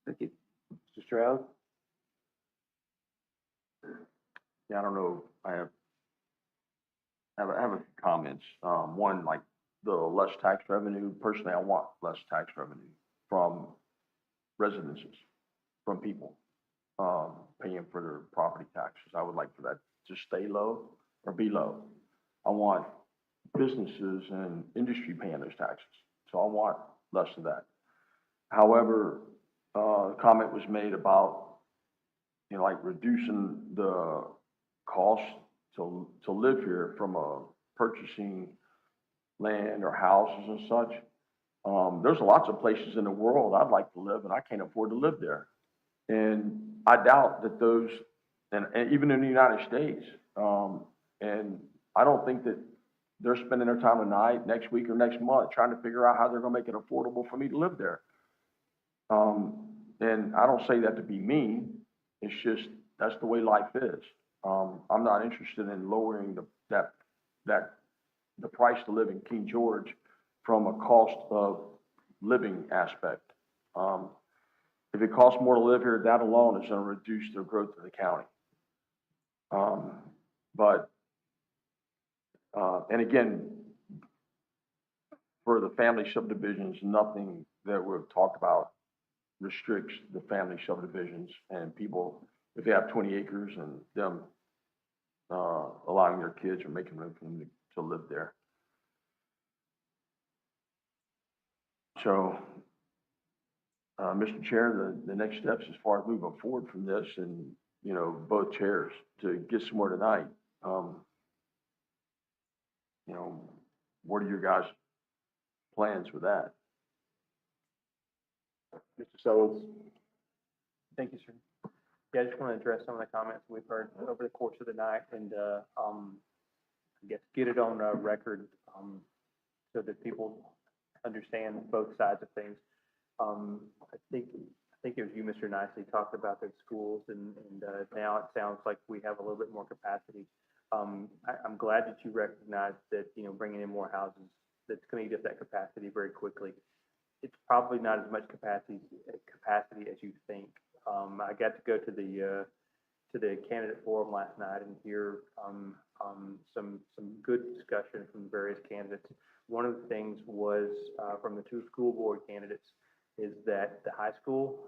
Thank you. Mr. Stroud? Yeah, I don't know. I have a few comments. One, like the less tax revenue. Personally, I want less tax revenue from residences, from people paying for their property taxes. I would like for that to stay low or be low. I want businesses and industry paying those taxes. So I want less of that. However, a comment was made about, you know, like reducing the cost to live here from purchasing land or houses and such. There's lots of places in the world I'd like to live, and I can't afford to live there. And I doubt that those, and even in the United States, and I don't think that they're spending their time tonight, next week, or next month trying to figure out how they're going to make it affordable for me to live there. And I don't say that to be mean. It's just that's the way life is. I'm not interested in lowering the price to live in King George from a cost of living aspect. If it costs more to live here, that alone is going to reduce the growth of the county. And again, for the family subdivisions, nothing that we've talked about restricts the family subdivisions and people, if they have 20 acres, and them allowing their kids or making room for them to live there. So, Mr. Chair, the next steps as far as moving forward from this, and you know, both chairs to get some more tonight. You know, what are your guys' plans with that? Mr. Sullins? Thank you, sir. Yeah, I just want to address some of the comments we've heard over the course of the night and, I guess, get it on record, so that people understand both sides of things. I think it was you, Mr. Nicely, talked about the schools and now it sounds like we have a little bit more capacity. I'm glad that you recognize that, you know, bringing in more houses, that's going to eat up that capacity very quickly. It's probably not as much capacity as you think. I got to go to the candidate forum last night and hear some good discussion from various candidates. One of the things was from the two school board candidates is that the high school,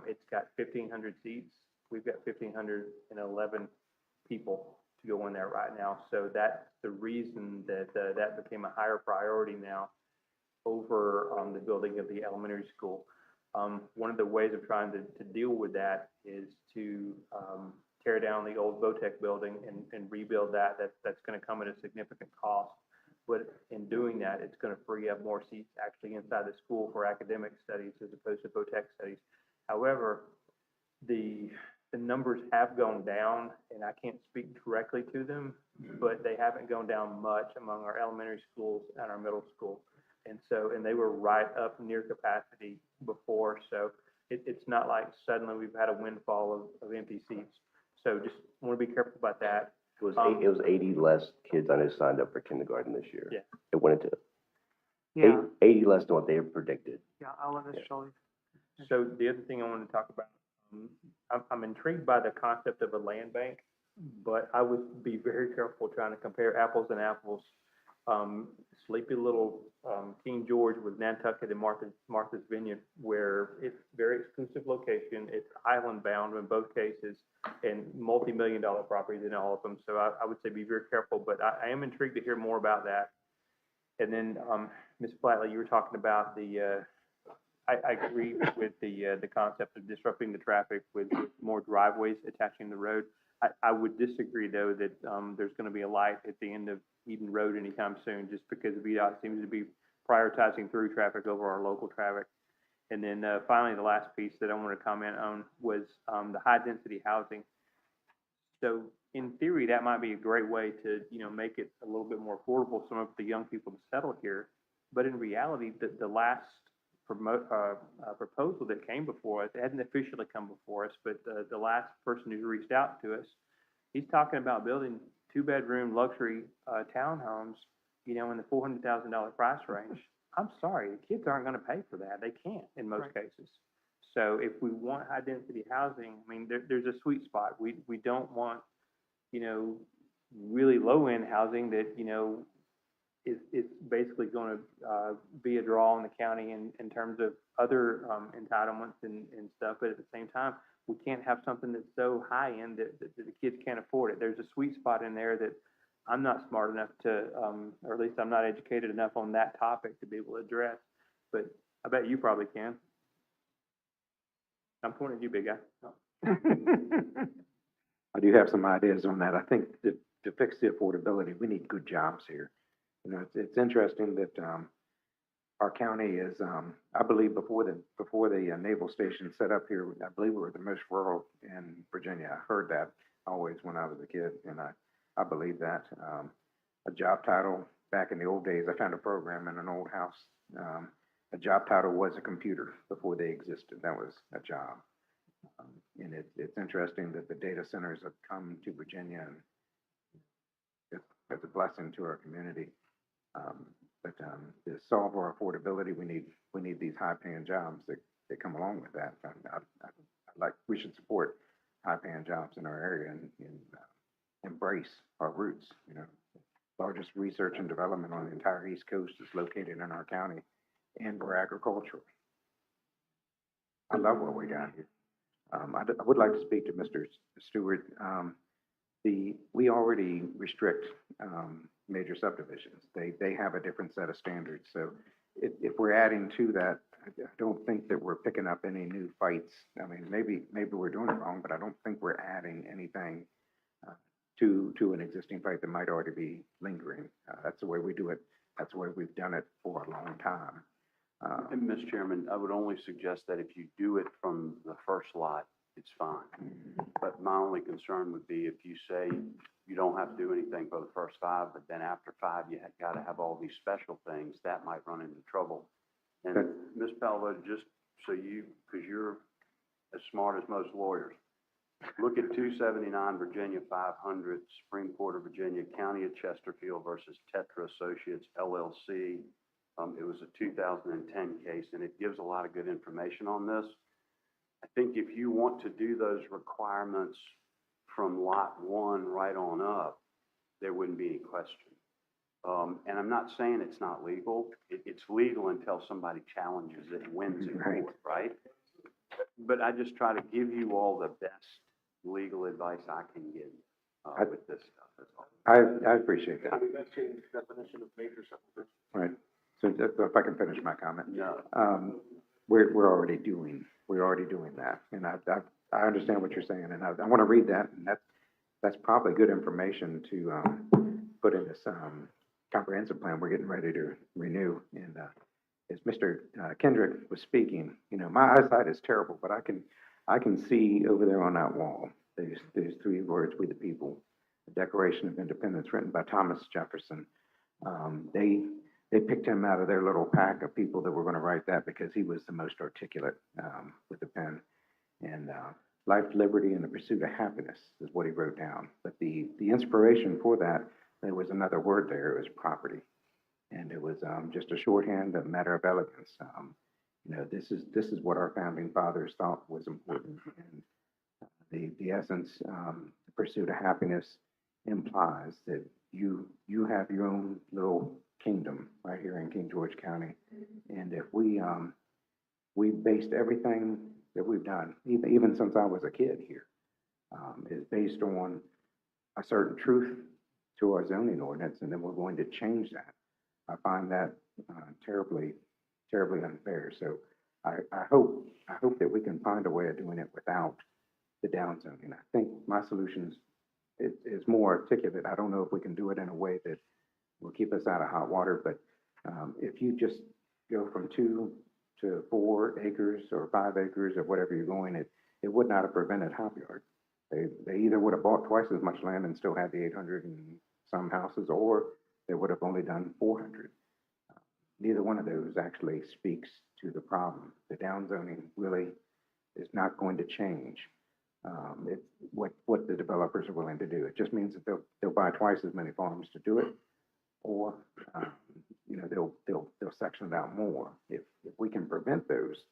it's got 1,500 seats. We've got 1,511 people to go in there right now. So that's the reason that that became a higher priority now over the building of the elementary school. One of the ways of trying to deal with that is to tear down the old VOTEC building and rebuild that. That's going to come at a significant cost. But in doing that, it's going to free up more seats actually inside the school for academic studies as opposed to VOTEC studies. However, the numbers have gone down, and I can't speak directly to them, but they haven't gone down much among our elementary schools and our middle school. And they were right up near capacity before. So it's not like suddenly we've had a windfall of empty seats. So just want to be careful about that. It was 80 less kids on it signed up for kindergarten this year. Yeah. It went into Yeah, 80 less than what they had predicted. yeah, I'll let Mr. Shirley. So the other thing I wanted to talk about, I'm intrigued by the concept of a land bank, but I would be very careful trying to compare apples and apples. Sleepy little King George with Nantucket and Martha's Vineyard, where it's very exclusive location. It's island bound in both cases, and multi-million-dollar properties in all of them. So I would say be very careful, but I am intrigued to hear more about that. And then, Ms. Flatley, you were talking about I agree with the concept of disrupting the traffic with more driveways attaching the road. I would disagree, though, that there's going to be a light at the end of Eden Road anytime soon, just because VDOT seems to be prioritizing through traffic over our local traffic. And then finally, the last piece that I want to comment on was the high-density housing. So in theory, that might be a great way to, you know, make it a little bit more affordable for some of the young people to settle here. But in reality, the last proposal that came before us, it hadn't officially come before us, but the last person who reached out to us, he's talking about building 2-bedroom luxury townhomes, you know, in the $400,000 price range. I'm sorry, the kids aren't going to pay for that. They can't in most cases. So if we want high density housing, I mean, there's a sweet spot. We don't want, you know, really low end housing that, you know, is basically going to be a draw in the county in terms of other entitlements and stuff. But at the same time, we can't have something that's so high end that the kids can't afford it. There's a sweet spot in there that I'm not smart enough to, or at least I'm not educated enough on that topic to be able to address. But I bet you probably can. I'm pointing at you, big guy. I do have some ideas on that. I think that to fix the affordability, we need good jobs here. You know, it's interesting that our county is, I believe before the naval station set up here, I believe we were the most rural in Virginia. I heard that always when I was a kid, and I believe that. A job title back in the old days, I found a program in an old house. A job title was a computer before they existed. That was a job. And it's interesting that the data centers have come to Virginia, and it's a blessing to our community. But to solve our affordability, we need these high-paying jobs that come along with that. We should support high-paying jobs in our area and embrace our roots. You know, largest research and development on the entire East Coast is located in our county, and we're agricultural. I love what we got here. I would like to speak to Mr. Stewart. We already restrict major subdivisions. They have a different set of standards. So if we're adding to that I don't think that we're picking up any new fights. I mean, maybe we're doing it wrong, but I don't think we're adding anything to an existing fight that might already be lingering. That's the way we do it. That's the way we've done it for a long time. And Mr. Chairman, I would only suggest that if you do it from the first lot, it's fine. But my only concern would be if you say you don't have to do anything for the first 5, but then after 5, you got to have all these special things, that might run into trouble. And Ms. Palvo, just so because you're as smart as most lawyers, look at 279 Virginia 500, Supreme Court of Virginia, County of Chesterfield versus Tetra Associates LLC. It was a 2010 case, and it gives a lot of good information on this. I think if you want to do those requirements from lot 1 right on up, there wouldn't be any question. And I'm not saying it's not legal. It's legal until somebody challenges it and wins in court, right? But I just try to give you all the best legal advice I can give with this stuff. That's all. I appreciate that. How did that change the definition of major subdivision? Right. So if I can finish my comment. No. We're already doing that. And I understand what you're saying, and I want to read that, and that's probably good information to put in this comprehensive plan we're getting ready to renew. And as Mr. Kendrick was speaking, you know, my eyesight is terrible, but I can see over there on that wall, there's 3 words, "We the People," the Declaration of Independence written by Thomas Jefferson. They picked him out of their little pack of people that were going to write that because he was the most articulate with the pen. And life, liberty, and the pursuit of happiness is what he wrote down. But the inspiration for that, there was another word there. It was property, and it was just a shorthand, a matter of elegance. You know, this is what our founding fathers thought was important. And the essence, the pursuit of happiness, implies that you have your own little kingdom right here in King George County. And if we based everything that we've done, even since I was a kid here, is based on a certain truth to our zoning ordinance, and then we're going to change that. I find that terribly unfair. So I hope that we can find a way of doing it without the downzoning. I think my solution is more articulate. I don't know if we can do it in a way that will keep us out of hot water, but if you just go from 2 to 4 acres or 5 acres or whatever you're going, it would not have prevented hop yard. They either would have bought twice as much land and still had the 800 and some houses, or they would have only done 400. Neither one of those actually speaks to the problem. The downzoning really is not going to change it's what the developers are willing to do. It just means that they'll buy twice as many farms to do it, or you know, they'll section it out more. If we can prevent those,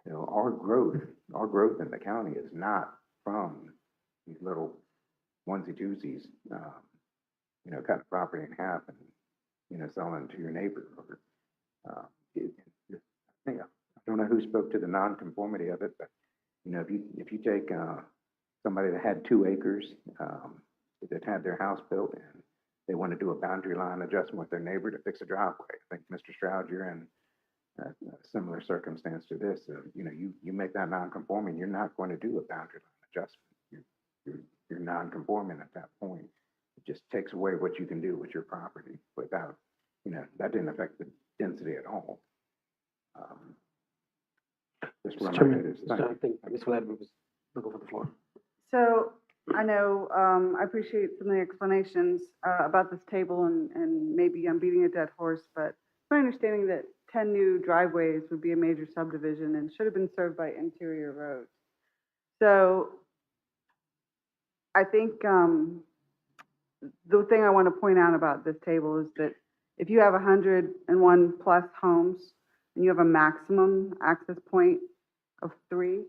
you know, our growth in the county is not from these little onesie twosies, you know, cutting property in half and, you know, selling to your neighbor. Or, I don't know who spoke to the nonconformity of it, but you know, if you take somebody that had 2 acres that had their house built and they want to do a boundary line adjustment with their neighbor to fix a driveway. I think Mr. Stroud, you're in a similar circumstance to this. You know, you make that non-conforming, you're not going to do a boundary line adjustment. You're non-conforming at that point. It just takes away what you can do with your property without, you know, that didn't affect the density at all. Just Mr. one Chairman, minute is- I think Ms. Vladimir was looking for the floor. So I know, I appreciate some of the explanations about this table, and maybe I'm beating a dead horse, but it's my understanding that 10 new driveways would be a major subdivision and should have been served by interior roads. So I think the thing I want to point out about this table is that if you have 101 plus homes and you have a maximum access point of 3,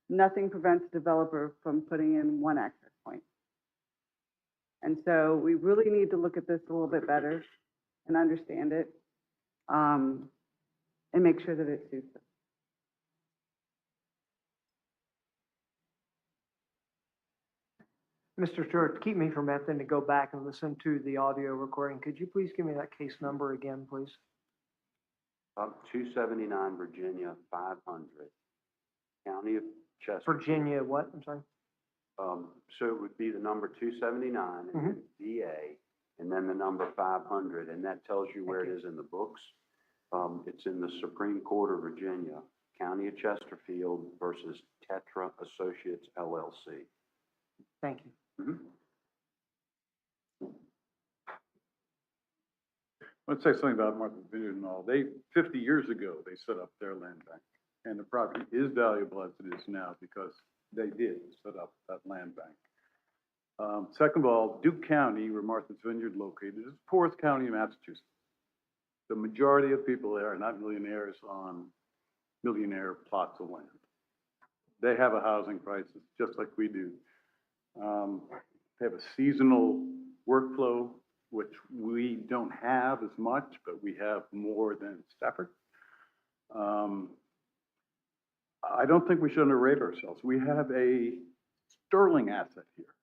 nothing prevents a developer from putting in 1 access point. And so we really need to look at this a little bit better and understand it, and make sure that it suits us. Mr. Stewart, keep me from having to go back and listen to the audio recording. Could you please give me that case number again, please? 279 Virginia, 500. County of Chesterfield. Virginia, what? I'm sorry. So it would be the number 279 and then VA, and then the number 500, and that tells you where it is in the books. It's in the Supreme Court of Virginia, County of Chesterfield versus Tetra Associates LLC. Thank you. Let's say something about Martha's Vineyard and all. 50 years ago, they set up their land bank. And the property is valuable as it is now because they did set up that land bank. Second of all, Duke County, where Martha's Vineyard located, is the poorest county in Massachusetts. The majority of people there are not millionaires on millionaire plots of land. They have a housing crisis just like we do. They have a seasonal workflow, which we don't have as much, but we have more than Stafford. I don't think we should underrate ourselves. We have a sterling asset here.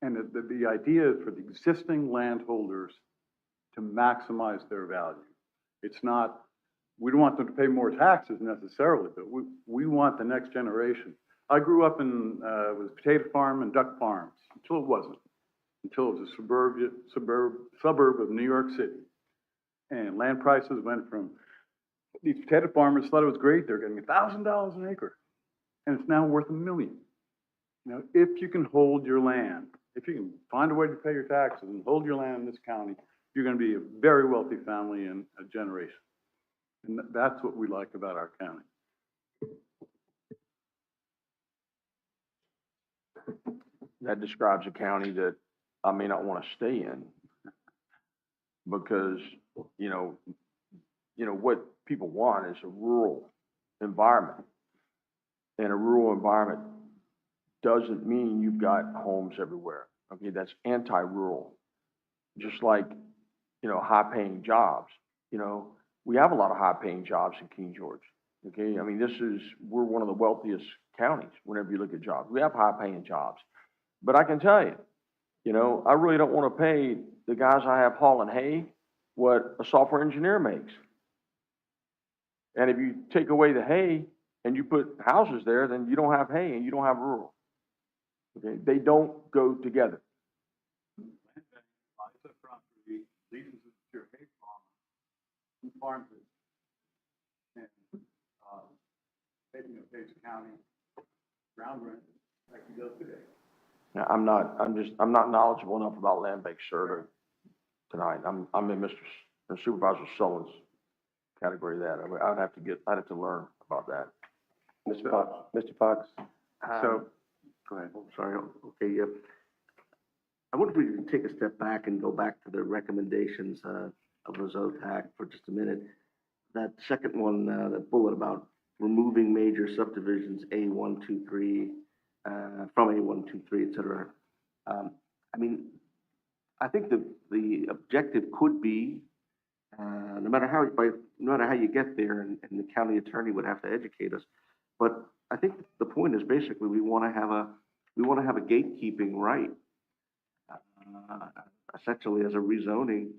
And the idea is for the existing landholders to maximize their value. It's not, we don't want them to pay more taxes necessarily, but we want the next generation. I grew up in, it was potato farm and duck farms, until it wasn't. Until it was a suburb of New York City. And land prices went from, these potato farmers thought it was great, they're getting $1,000 an acre. And it's now worth $1 million. You know, if you can hold your land, if you can find a way to pay your taxes and hold your land in this county, you're going to be a very wealthy family in a generation. And that's what we like about our county. That describes a county that I may not want to stay in because, you know, what people want is a rural environment. And a rural environment doesn't mean you've got homes everywhere. Okay, that's anti-rural. Just like, you know, high-paying jobs. You know, we have a lot of high-paying jobs in King George. Okay, I mean, we're one of the wealthiest counties whenever you look at jobs. We have high-paying jobs. But I can tell you, you know, I really don't want to pay the guys I have hauling hay what a software engineer makes. And if you take away the hay and you put houses there, then you don't have hay and you don't have rural. Okay, they don't go together. Farms it and taking a Page County ground rent like he does today. Now, I'm not knowledgeable enough about land banks, sir, tonight. I'm in Mr. Supervisor Sullivan's category of that. I'd have to learn about that. Mr. Fox, Mr. Fox? So, go ahead. Sorry, okay, yeah. I wonder if we could take a step back and go back to the recommendations of the ZOTAC for just a minute. That second one, that bullet about removing major subdivisions A1, 2, 3, from A1, 2, 3, et cetera. I mean, I think the objective could be, no matter how you get there, and the county attorney would have to educate us, but I think the point is basically we want to have a gatekeeping right, essentially as a rezoning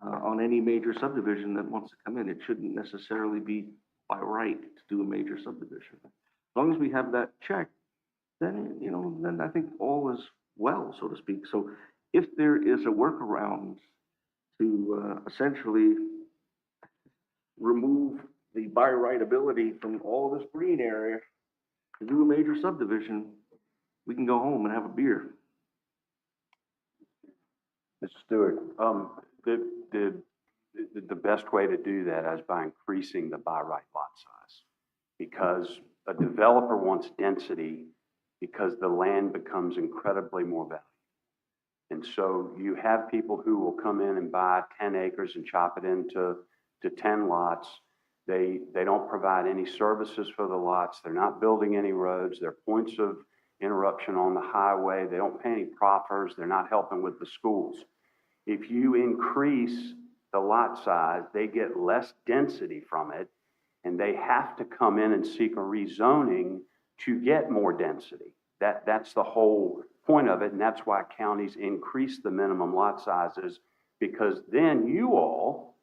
on any major subdivision that wants to come in. It shouldn't necessarily be by right to do a major subdivision. As long as we have that check, then, you know, then I think all is well, so to speak. So if there is a workaround to essentially remove the by right ability from all this green area to do a major subdivision, we can go home and have a beer. Mr. Stewart, the best way to do that is by increasing the by right lot size. Because a developer wants density because the land becomes incredibly more valuable. And so you have people who will come in and buy 10 acres and chop it into 10 lots. They don't provide any services for the lots. They're not building any roads. They're points of interruption on the highway. They don't pay any proffers. They're not helping with the schools. If you increase the lot size, they get less density from it, and they have to come in and seek a rezoning to get more density. That's the whole point of it, and that's why counties increase the minimum lot sizes, because then you all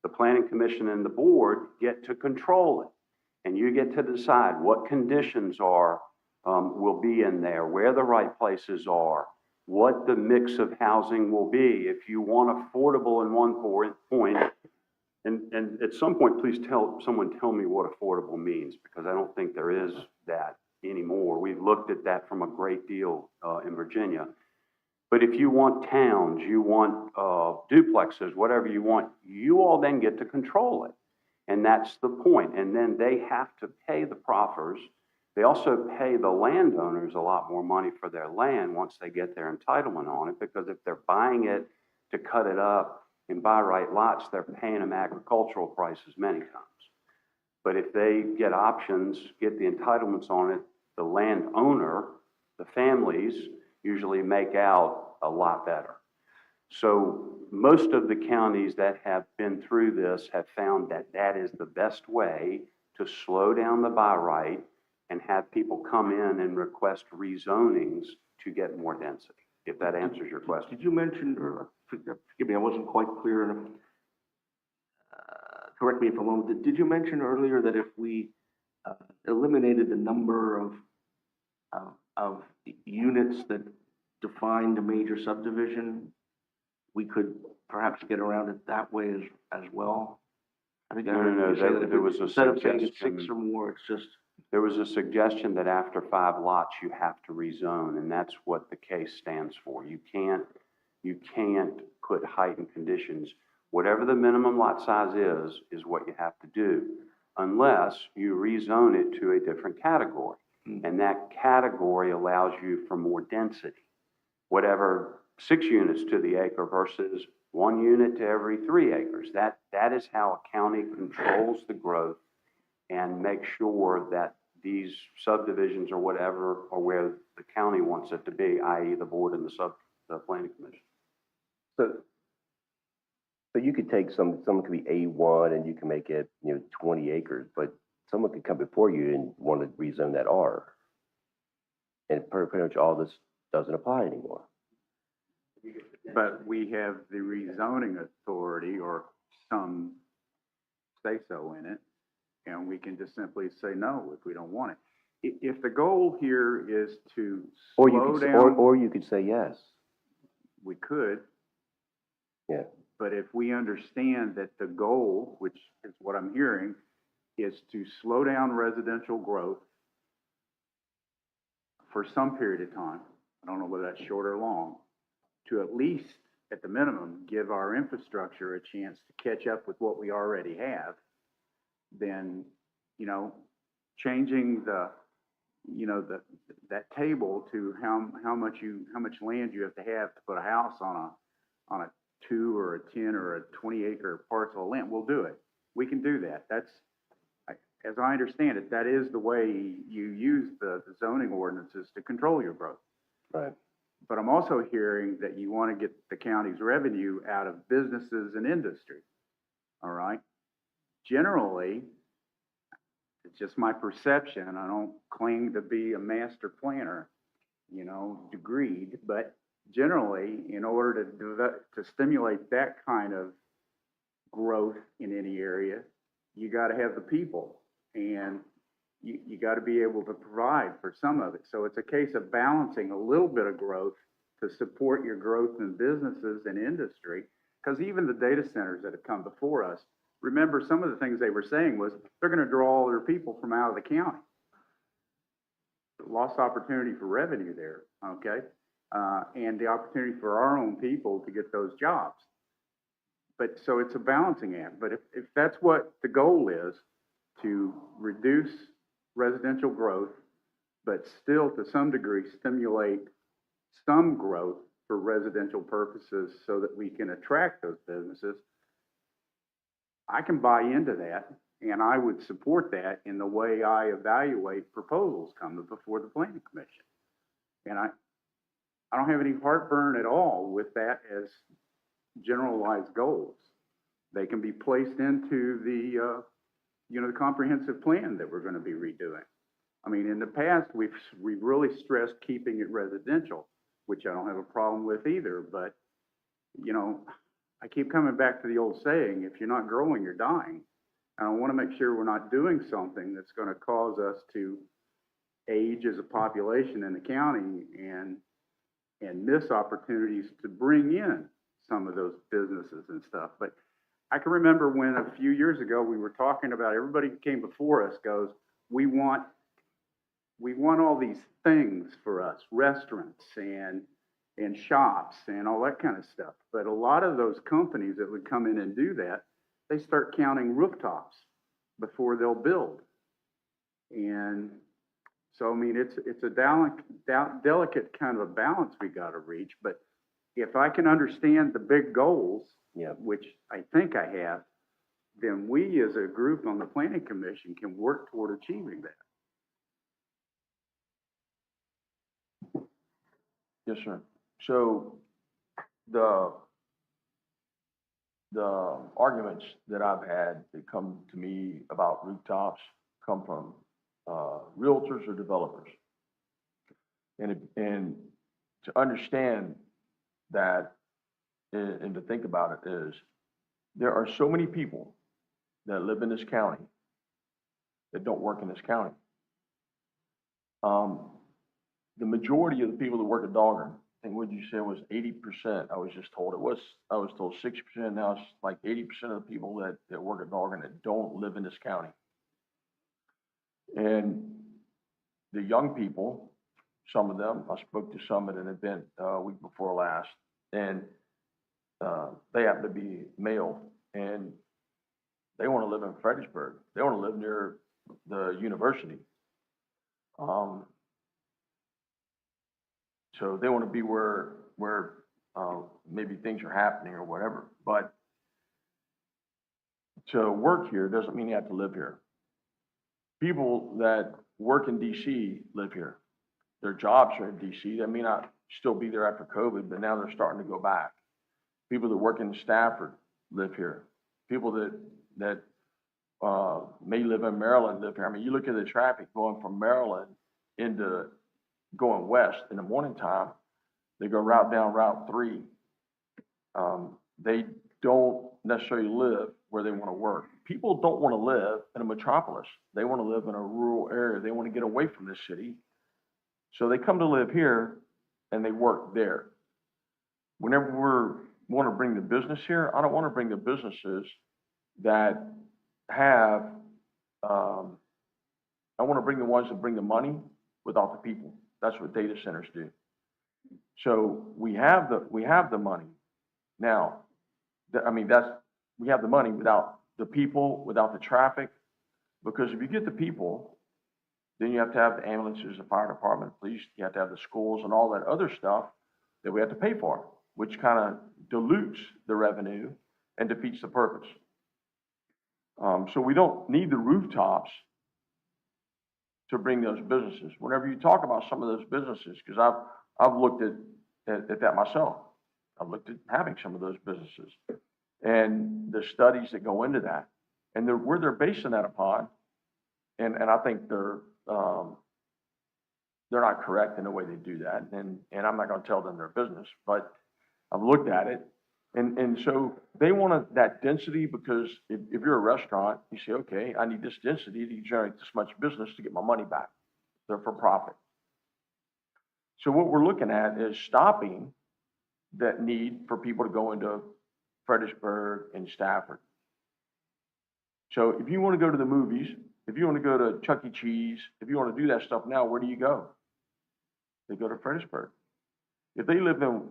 The planning commission and the board get to control it. And you get to decide what conditions will be in there, where the right places are, what the mix of housing will be. If you want affordable in one point, and at some point, please someone tell me what affordable means, because I don't think there is that anymore. We've looked at that from a great deal in Virginia. But if you want towns, you want duplexes, whatever you want, you all then get to control it. And that's the point. And then they have to pay the proffers. They also pay the landowners a lot more money for their land once they get their entitlement on it, because if they're buying it to cut it up and buy right lots, they're paying them agricultural prices many times. But if they get options, get the entitlements on it, the landowner, the families usually make out a lot better. So most of the counties that have been through this have found that that is the best way to slow down the buy right and have people come in and request rezonings to get more density, if that answers your question. Did you mention, or forgive me, I wasn't quite clear enough. Correct me if I'm wrong. Did you mention earlier that if we eliminated the number of units that defined a major subdivision, we could perhaps get around it that way as well? I think I heard you say that there was a instead of saying it's suggestion. 6 or more, it's just. There was a suggestion that after 5 lots, you have to rezone, and that's what the case stands for. You can't put heightened conditions. Whatever the minimum lot size is what you have to do, unless you rezone it to a different category. And that category allows you for more density. Whatever 6 units to the acre versus 1 unit to every 3 acres. That is how a county controls the growth and make sure that these subdivisions or whatever are where the county wants it to be, i.e. the board and the planning commission. So you could take someone could be A1 and you can make it, 20 acres, but someone could come before you and want to rezone that R. And pretty much all this doesn't apply anymore. But we have the rezoning authority or some say-so in it, and we can just simply say no if we don't want it. If the goal here is to Or slow down. or you could say yes. We could. Yeah. But if we understand that the goal, which is what I'm hearing, is to slow down residential growth for some period of time, I don't know whether that's short or long, to at least, at the minimum, give our infrastructure a chance to catch up with what we already have, then, changing that table to how much land you have to put a house on a 2 or a 10 or a 20 acre parcel of land, we'll do it. We can do that. As I understand it, that is the way you use the zoning ordinances to control your growth. Right. But I'm also hearing that you want to get the county's revenue out of businesses and industry. All right? Generally, it's just my perception. I don't claim to be a master planner, degreed, but generally, in order to do that, to stimulate that kind of growth in any area, you got to have the people, and you got to be able to provide for some of it. So it's a case of balancing a little bit of growth to support your growth in businesses and industry, because even the data centers that have come before us, remember some of the things they were saying was they're going to draw all their people from out of the county. Lost opportunity for revenue there, okay? And the opportunity for our own people to get those jobs. But so it's a balancing act. But if that's what the goal is, to reduce residential growth, but still to some degree stimulate some growth for residential purposes so that we can attract those businesses, I can buy into that, and I would support that in the way I evaluate proposals coming before the planning commission. And I don't have any heartburn at all with that as generalized goals. They can be placed into the comprehensive plan that we're going to be redoing. I mean, in the past, we've really stressed keeping it residential, which I don't have a problem with either. But, I keep coming back to the old saying, if you're not growing, you're dying. And I want to make sure we're not doing something that's going to cause us to age as a population in the county and miss opportunities to bring in some of those businesses and stuff. But I can remember when a few years ago, we were talking about, everybody who came before us goes, we want all these things for us, restaurants and shops and all that kind of stuff. But a lot of those companies that would come in and do that, they start counting rooftops before they'll build. And so, I mean, it's a delicate kind of a balance we got to reach. But if I can understand the big goals, Yeah. which I think I have, then we as a group on the planning commission can work toward achieving that. Yes, sir. So the arguments that I've had that come to me about rooftops come from realtors or developers. And to understand that and to think about it is there are so many people that live in this county that don't work in this county. The majority of the people that work at Dahlgren, I think what you said was 80%. I was just told I was told 60%. Now it's like 80% of the people that work at Dahlgren that don't live in this county. And the young people, some of them, I spoke to some at an event week before last, and they happen to be male, and they want to live in Fredericksburg. They want to live near the university. So they want to be where maybe things are happening or whatever. But to work here doesn't mean you have to live here. People that work in DC live here. Their jobs are in DC. They may not still be there after COVID, but now they're starting to go back. People that work in Stafford live here. People that may live in Maryland live here. I mean, you look at the traffic going from Maryland into going west in the morning time, they go down Route 3. They don't necessarily live where they want to work. People don't want to live in a metropolis. They want to live in a rural area. They want to get away from this city. So they come to live here and they work there. Whenever we want to bring the business here, I don't want to bring the businesses that have, I want to bring the ones that bring the money without the people. That's what data centers do. So we have the money. Now, we have the money without the people, without the traffic, because if you get the people, then you have to have the ambulances, the fire department, police, you have to have the schools and all that other stuff that we have to pay for, which kind of dilutes the revenue and defeats the purpose. So we don't need the rooftops to bring those businesses. Whenever you talk about some of those businesses, because I've looked at that myself. I've looked at having some of those businesses and the studies that go into that, and where they're basing that upon, and I think they're not correct in the way they do that, and I'm not going to tell them their business, but I've looked at it, and so they want that density because if you're a restaurant, you say, okay, I need this density to generate this much business to get my money back. They're for profit. So what we're looking at is stopping that need for people to go into Fredericksburg and Stafford. So if you want to go to the movies, if you want to go to Chuck E. Cheese, if you want to do that stuff now, where do you go? They go to Fredericksburg. If they live in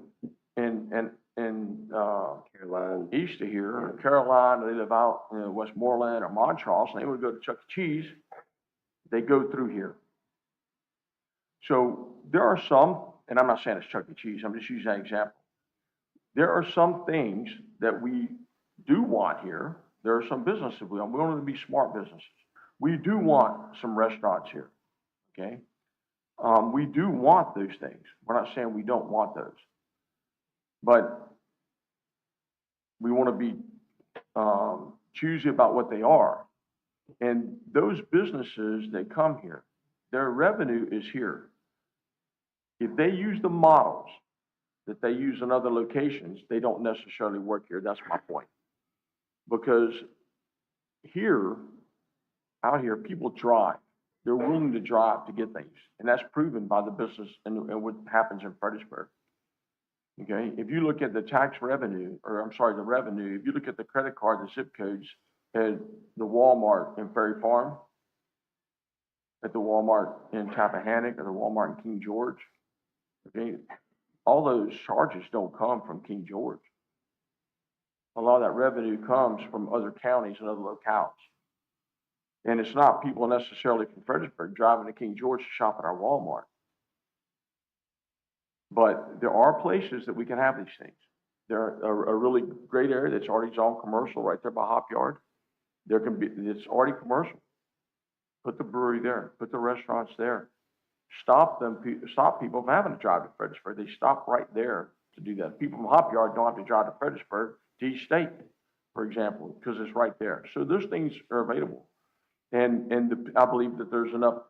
Caroline. east of here, or Carolina, they live out in Westmoreland or Montrose, and they would go to Chuck E. Cheese, they go through here. So there are some, and I'm not saying it's Chuck E. Cheese, I'm just using that example. There are some things that we do want here. There are some businesses we want. We want them to be smart businesses. We do want some restaurants here, okay? We do want those things. We're not saying we don't want those. But we want to be choosy about what they are. And those businesses that come here, their revenue is here. If they use the models that they use in other locations, they don't necessarily work here. That's my point. Because here, out here, people drive. They're willing to drive to get things. And that's proven by the business and what happens in Fredericksburg. Okay, if you look at the tax revenue, or I'm sorry, the revenue, if you look at the credit card, the zip codes at the Walmart in Ferry Farm, at the Walmart in Tappahannock, or the Walmart in King George, okay, all those charges don't come from King George. A lot of that revenue comes from other counties and other locales. And it's not people necessarily from Fredericksburg driving to King George to shop at our Walmart. But there are places that we can have these things. There are a really great area that's already zoned commercial right there by Hop Yard. There can be, it's already commercial. Put the brewery there, put the restaurants there. Stop people from having to drive to Fredericksburg. They stop right there to do that. People from Hop Yard don't have to drive to Fredericksburg to East State, for example, because it's right there. So those things are available. And I believe that there's enough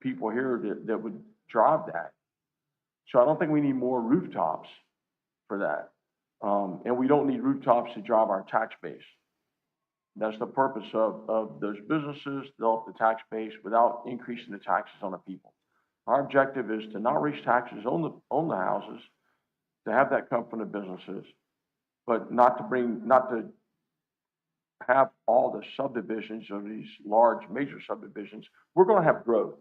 people here that would drive that. So I don't think we need more rooftops for that. And we don't need rooftops to drive our tax base. That's the purpose of those businesses, develop the tax base without increasing the taxes on the people. Our objective is to not raise taxes on the houses, to have that come from the businesses, but not to have all the subdivisions of these large major subdivisions. We're going to have growth.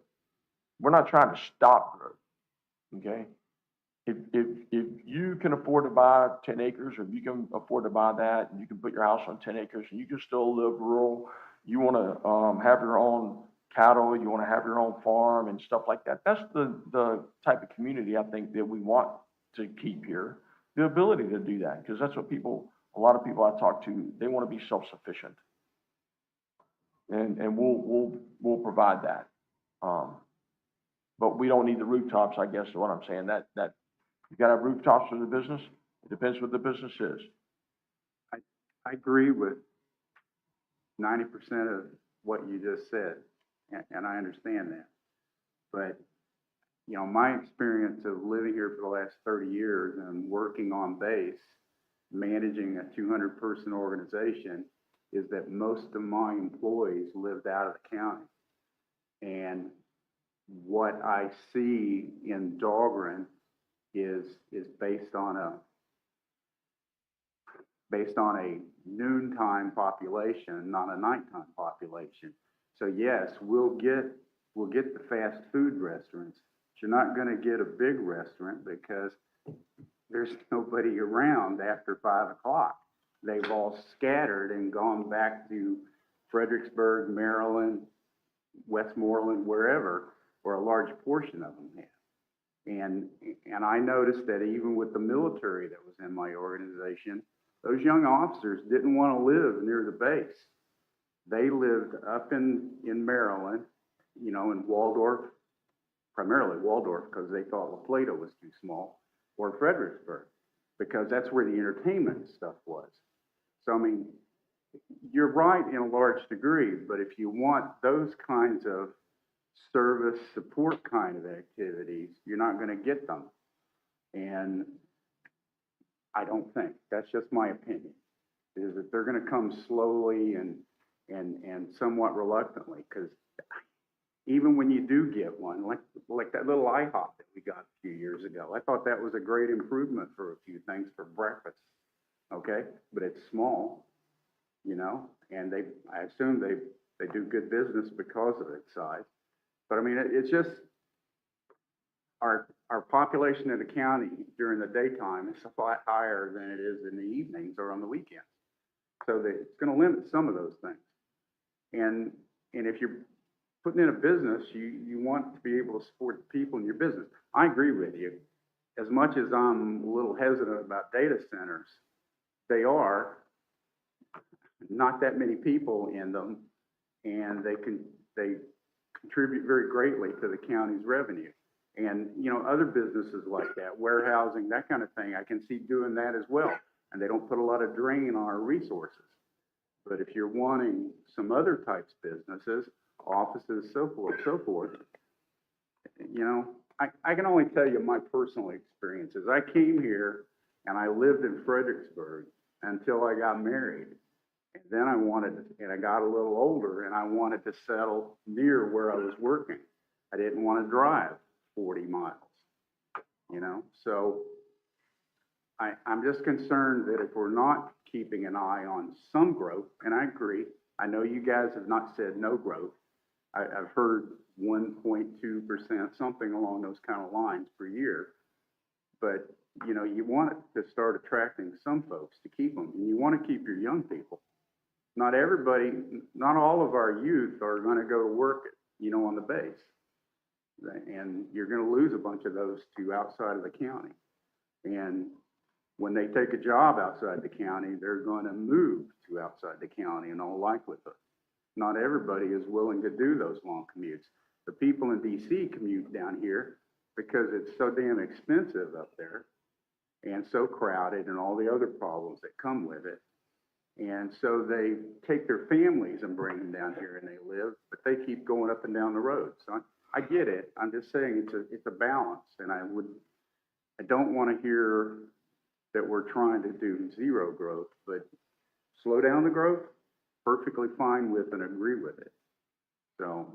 We're not trying to stop growth. Okay? If you can afford to buy 10 acres, or if you can afford to buy that, and you can put your house on 10 acres, and you can still live rural, you want to have your own cattle, you want to have your own farm and stuff like that. That's the type of community I think that we want to keep here. The ability to do that, because that's what a lot of people I talk to, they want to be self-sufficient. And we'll provide that. But we don't need the rooftops, I guess is what I'm saying. That you got to have rooftops for the business. It depends what the business is. I agree with 90% of what you just said, and I understand that. But, you know, my experience of living here for the last 30 years and working on base, managing a 200-person organization, is that most of my employees lived out of the county. And what I see in Dahlgren is based on a noontime population, not a nighttime population. So yes, we'll get the fast food restaurants, but you're not going to get a big restaurant because there's nobody around after 5 o'clock. They've all scattered and gone back to Fredericksburg, Maryland, Westmoreland, wherever, or a large portion of them have. And I noticed that even with the military that was in my organization, those young officers didn't want to live near the base. They lived up in Maryland, you know, in Waldorf, primarily Waldorf, because they thought La Plata was too small, or Fredericksburg, because that's where the entertainment stuff was. So, I mean, you're right in a large degree, but if you want those kinds of service support kind of activities, you're not going to get them. And I don't think, that's just my opinion, is that they're going to come slowly and somewhat reluctantly, because even when you do get one, like that little IHOP that we got a few years ago, I thought that was a great improvement for a few things for breakfast, okay? But it's small, you know, and I assume they do good business because of its size. But I mean, it's just our population in the county during the daytime is a lot higher than it is in the evenings or on the weekends. So it's going to limit some of those things. And if you're putting in a business, you want to be able to support the people in your business. I agree with you. As much as I'm a little hesitant about data centers, they are not that many people in them, and they contribute very greatly to the county's revenue. And, you know, other businesses like that, warehousing, that kind of thing, I can see doing that as well. And they don't put a lot of drain on our resources. But if you're wanting some other types of businesses, offices, so forth, you know, I can only tell you my personal experiences. I came here and I lived in Fredericksburg until I got married. And then and I got a little older and I wanted to settle near where I was working. I didn't want to drive 40 miles, you know? So I'm just concerned that if we're not keeping an eye on some growth, and I agree, I know you guys have not said no growth. I've heard 1.2%, something along those kind of lines per year. But, you know, you want it to start attracting some folks to keep them, and you want to keep your young people. Not everybody, not all of our youth are going to go to work, you know, on the base. And you're going to lose a bunch of those to outside of the county. And when they take a job outside the county, they're going to move to outside the county in all likelihood. Not everybody is willing to do those long commutes. The people in DC commute down here because it's so damn expensive up there and so crowded and all the other problems that come with it. And so they take their families and bring them down here and they live, but they keep going up and down the road. So I get it. I'm just saying it's a balance, and I don't want to hear that we're trying to do zero growth, but slow down the growth, perfectly fine with and agree with it. So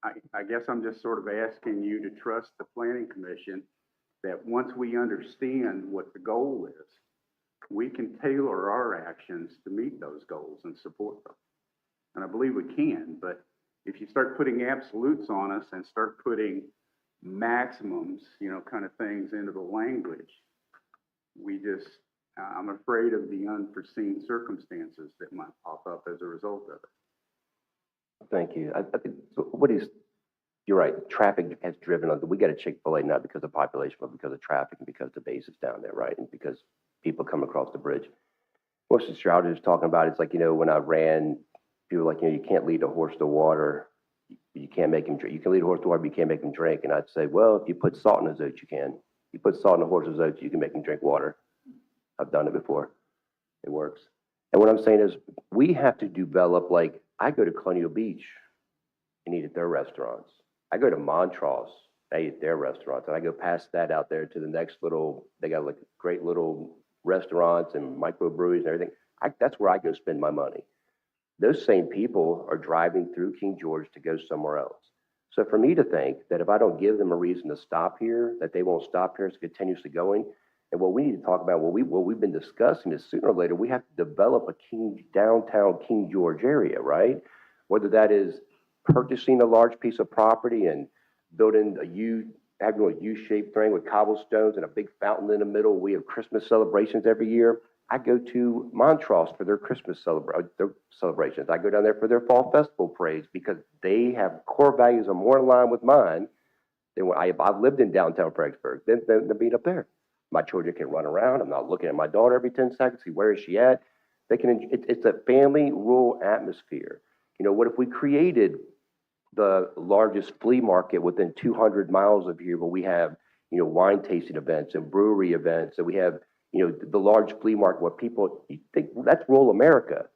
I guess I'm just sort of asking you to trust the Planning Commission that once we understand what the goal is, we can tailor our actions to meet those goals and support them. And I believe we can, but if you start putting absolutes on us and start putting maximums, you know, kind of things into the language, I'm afraid of the unforeseen circumstances that might pop up as a result of it. Thank you. I think, so you're right, traffic has driven on, we got a Chick-fil-A not because of population, but because of traffic and because the base is down there, right? And because people come across the bridge. What Mr. Stroud is talking about, it's like, you know, when I ran, people were like, you know, you can't lead a horse to water. You can't make him drink. You can lead a horse to water, but you can't make him drink. And I'd say, well, if you put salt in his oats, you can. You put salt in a horse's oats, you can make him drink water. I've done it before. It works. And what I'm saying is we have to develop, like, I go to Colonial Beach and eat at their restaurants. I go to Montrose, I eat at their restaurants. And I go past that out there to the next little, they got like great little restaurants and microbreweries and everything. That's where I go spend my money. Those same people are driving through King George to go somewhere else. So for me to think that if I don't give them a reason to stop here, that they won't stop here, it's continuously going. And what we need to talk about, what we've been discussing is sooner or later, we have to develop a downtown King George area, right? Whether that is purchasing a large piece of property and building having a U-shaped thing with cobblestones and a big fountain in the middle. We have Christmas celebrations every year. I go to Montrose for their Christmas celebrations. I go down there for their fall festival parades because they have core values are more in line with mine than when I've lived in downtown Fredericksburg than being up there. My children can run around. I'm not looking at my daughter every 10 seconds, see where is she at. They can. It's a family rural atmosphere. You know, what if we created the largest flea market within 200 miles of here, where we have, you know, wine tasting events and brewery events, and we have, you know, the large flea market where people, you think that's rural America.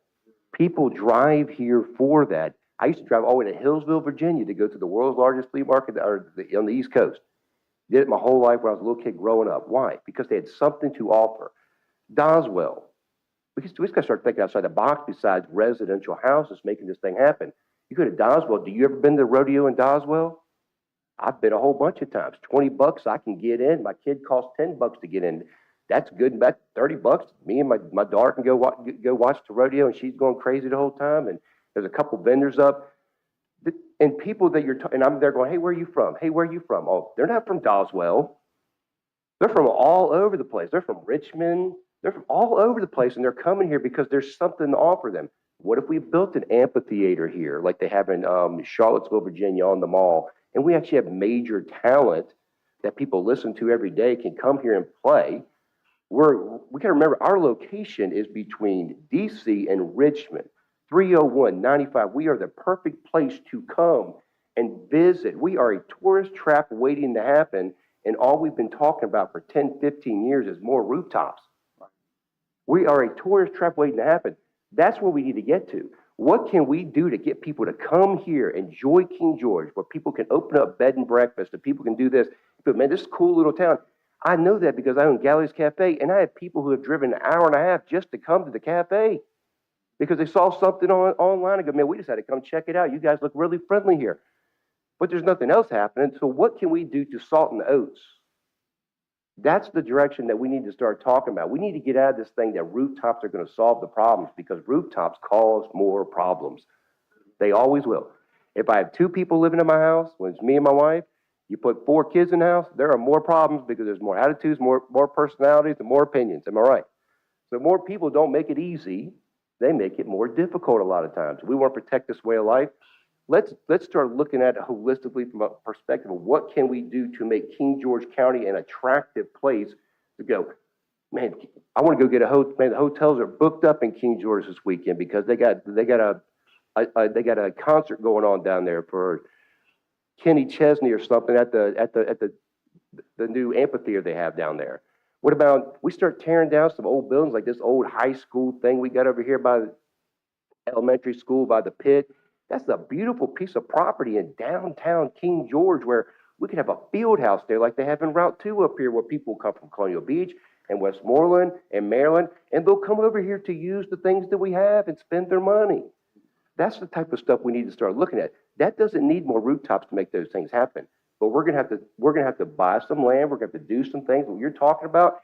People drive here for that. I used to drive all the way to Hillsville, Virginia to go to the world's largest flea market on the East Coast. Did it my whole life when I was a little kid growing up. Why? Because they had something to offer. Doswell. We just got to start thinking outside the box besides residential houses making this thing happen. You go to Doswell. Do you ever been to the rodeo in Doswell? I've been a whole bunch of times. $20 I can get in. My kid costs $10 to get in. That's good. About $30. Me and my daughter can go watch the rodeo, and she's going crazy the whole time. And there's a couple vendors up, and people that and I'm there going, hey, where are you from? Hey, where are you from? Oh, they're not from Doswell. They're from all over the place. They're from Richmond. They're from all over the place, and they're coming here because there's something to offer them. What if we built an amphitheater here, like they have in Charlottesville, Virginia, on the mall, and we actually have major talent that people listen to every day can come here and play? We got to remember our location is between DC and Richmond, 301, 95. We are the perfect place to come and visit. We are a tourist trap waiting to happen, and all we've been talking about for 10, 15 years is more rooftops. We are a tourist trap waiting to happen. That's where we need to get to. What can we do to get people to come here, enjoy King George, where people can open up bed and breakfast, and people can do this? But man, this is a cool little town. I know that because I own Galleys Cafe, and I have people who have driven an hour and a half just to come to the cafe because they saw something online and go, man, we just had to come check it out. You guys look really friendly here. But there's nothing else happening. So what can we do to salt the oats? That's the direction that we need to start talking about. We need to get out of this thing that rooftops are going to solve the problems, because rooftops cause more problems. They always will. If I have 2 people living in my house, when it's me and my wife, you put 4 kids in the house, there are more problems because there's more attitudes, more personalities, and more opinions. Am I right? So more people don't make it easy. They make it more difficult a lot of times. We want to protect this way of life. Let's start looking at it holistically from a perspective of what can we do to make King George County an attractive place to go. Man, I want to go get a hotel. Man, the hotels are booked up in King George this weekend because they got a concert going on down there for Kenny Chesney or something at the new amphitheater they have down there. What about we start tearing down some old buildings like this old high school thing we got over here by the elementary school by the pit? That's a beautiful piece of property in downtown King George where we could have a field house there like they have in Route 2 up here, where people come from Colonial Beach and Westmoreland and Maryland, and they'll come over here to use the things that we have and spend their money. That's the type of stuff we need to start looking at. That doesn't need more rooftops to make those things happen. But we're gonna have to buy some land. We're gonna have to do some things. What you're talking about,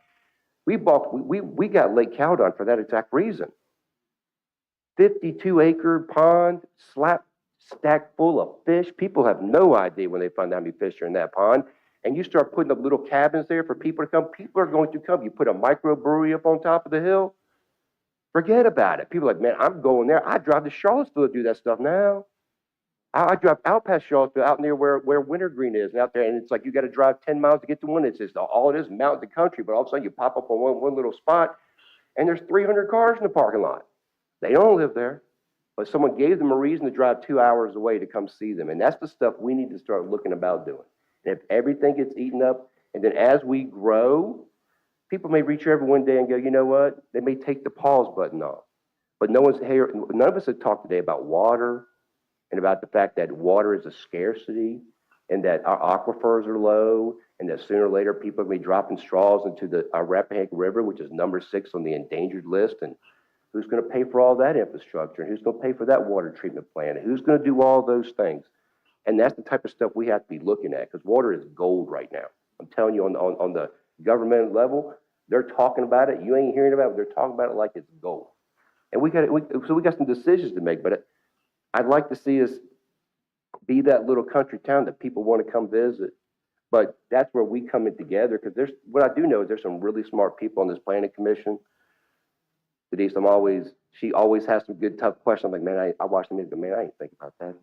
we got Lake Cowdon for that exact reason. 52-acre pond, stacked full of fish. People have no idea when they find out how many fish are in that pond. And you start putting up little cabins there for people to come. People are going to come. You put a microbrewery up on top of the hill, forget about it. People are like, man, I'm going there. I drive to Charlottesville to do that stuff now. I drive out past Charlottesville, out near where Wintergreen is, and out there, and it's like you got to drive 10 miles to get to one. It's just all it is, mountain to country. But all of a sudden, you pop up on one little spot, and there's 300 cars in the parking lot. They don't live there, but someone gave them a reason to drive 2 hours away to come see them. And that's the stuff we need to start looking about doing. And if everything gets eaten up, and then as we grow, people may reach over one day and go, you know what? They may take the pause button off. But none of us have talked today about water and about the fact that water is a scarcity and that our aquifers are low and that sooner or later people are going to be dropping straws into our Rappahannock River, which is number 6 on the endangered list. And who's going to pay for all that infrastructure? And who's going to pay for that water treatment plant? And who's going to do all those things? And that's the type of stuff we have to be looking at, because water is gold right now. I'm telling you, on the government level, they're talking about it. You ain't hearing about it. They're talking about it like it's gold. And we got some decisions to make. But I'd like to see us be that little country town that people want to come visit. But that's where we come in together, because what I do know is there's some really smart people on this planning commission. Denise, she always has some good, tough questions. I'm like, man, I watched the meeting, but man, I ain't thinking about that.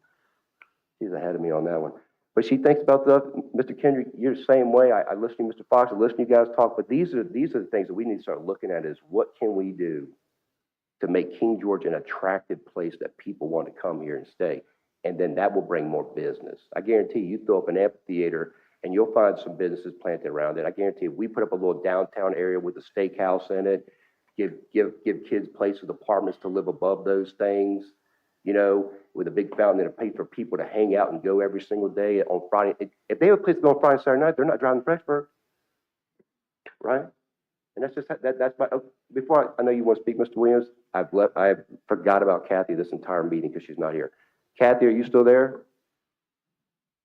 She's ahead of me on that one. But she thinks about stuff. Mr. Kendrick, you're the same way. I listen to Mr. Fox, I listen to you guys talk, but these are the things that we need to start looking at is what can we do to make King George an attractive place that people want to come here and stay. And then that will bring more business. I guarantee you throw up an amphitheater and you'll find some businesses planted around it. I guarantee you, we put up a little downtown area with a steakhouse in it, give kids places, apartments to live above those things, you know, with a big fountain that'll pay for people to hang out and go every single day on Friday. If they have a place to go on Friday and Saturday night, they're not driving to Fredericksburg, right? And that's just, that's my, before I know you want to speak, Mr. Williams, I forgot about Kathy this entire meeting because she's not here. Kathy, are you still there?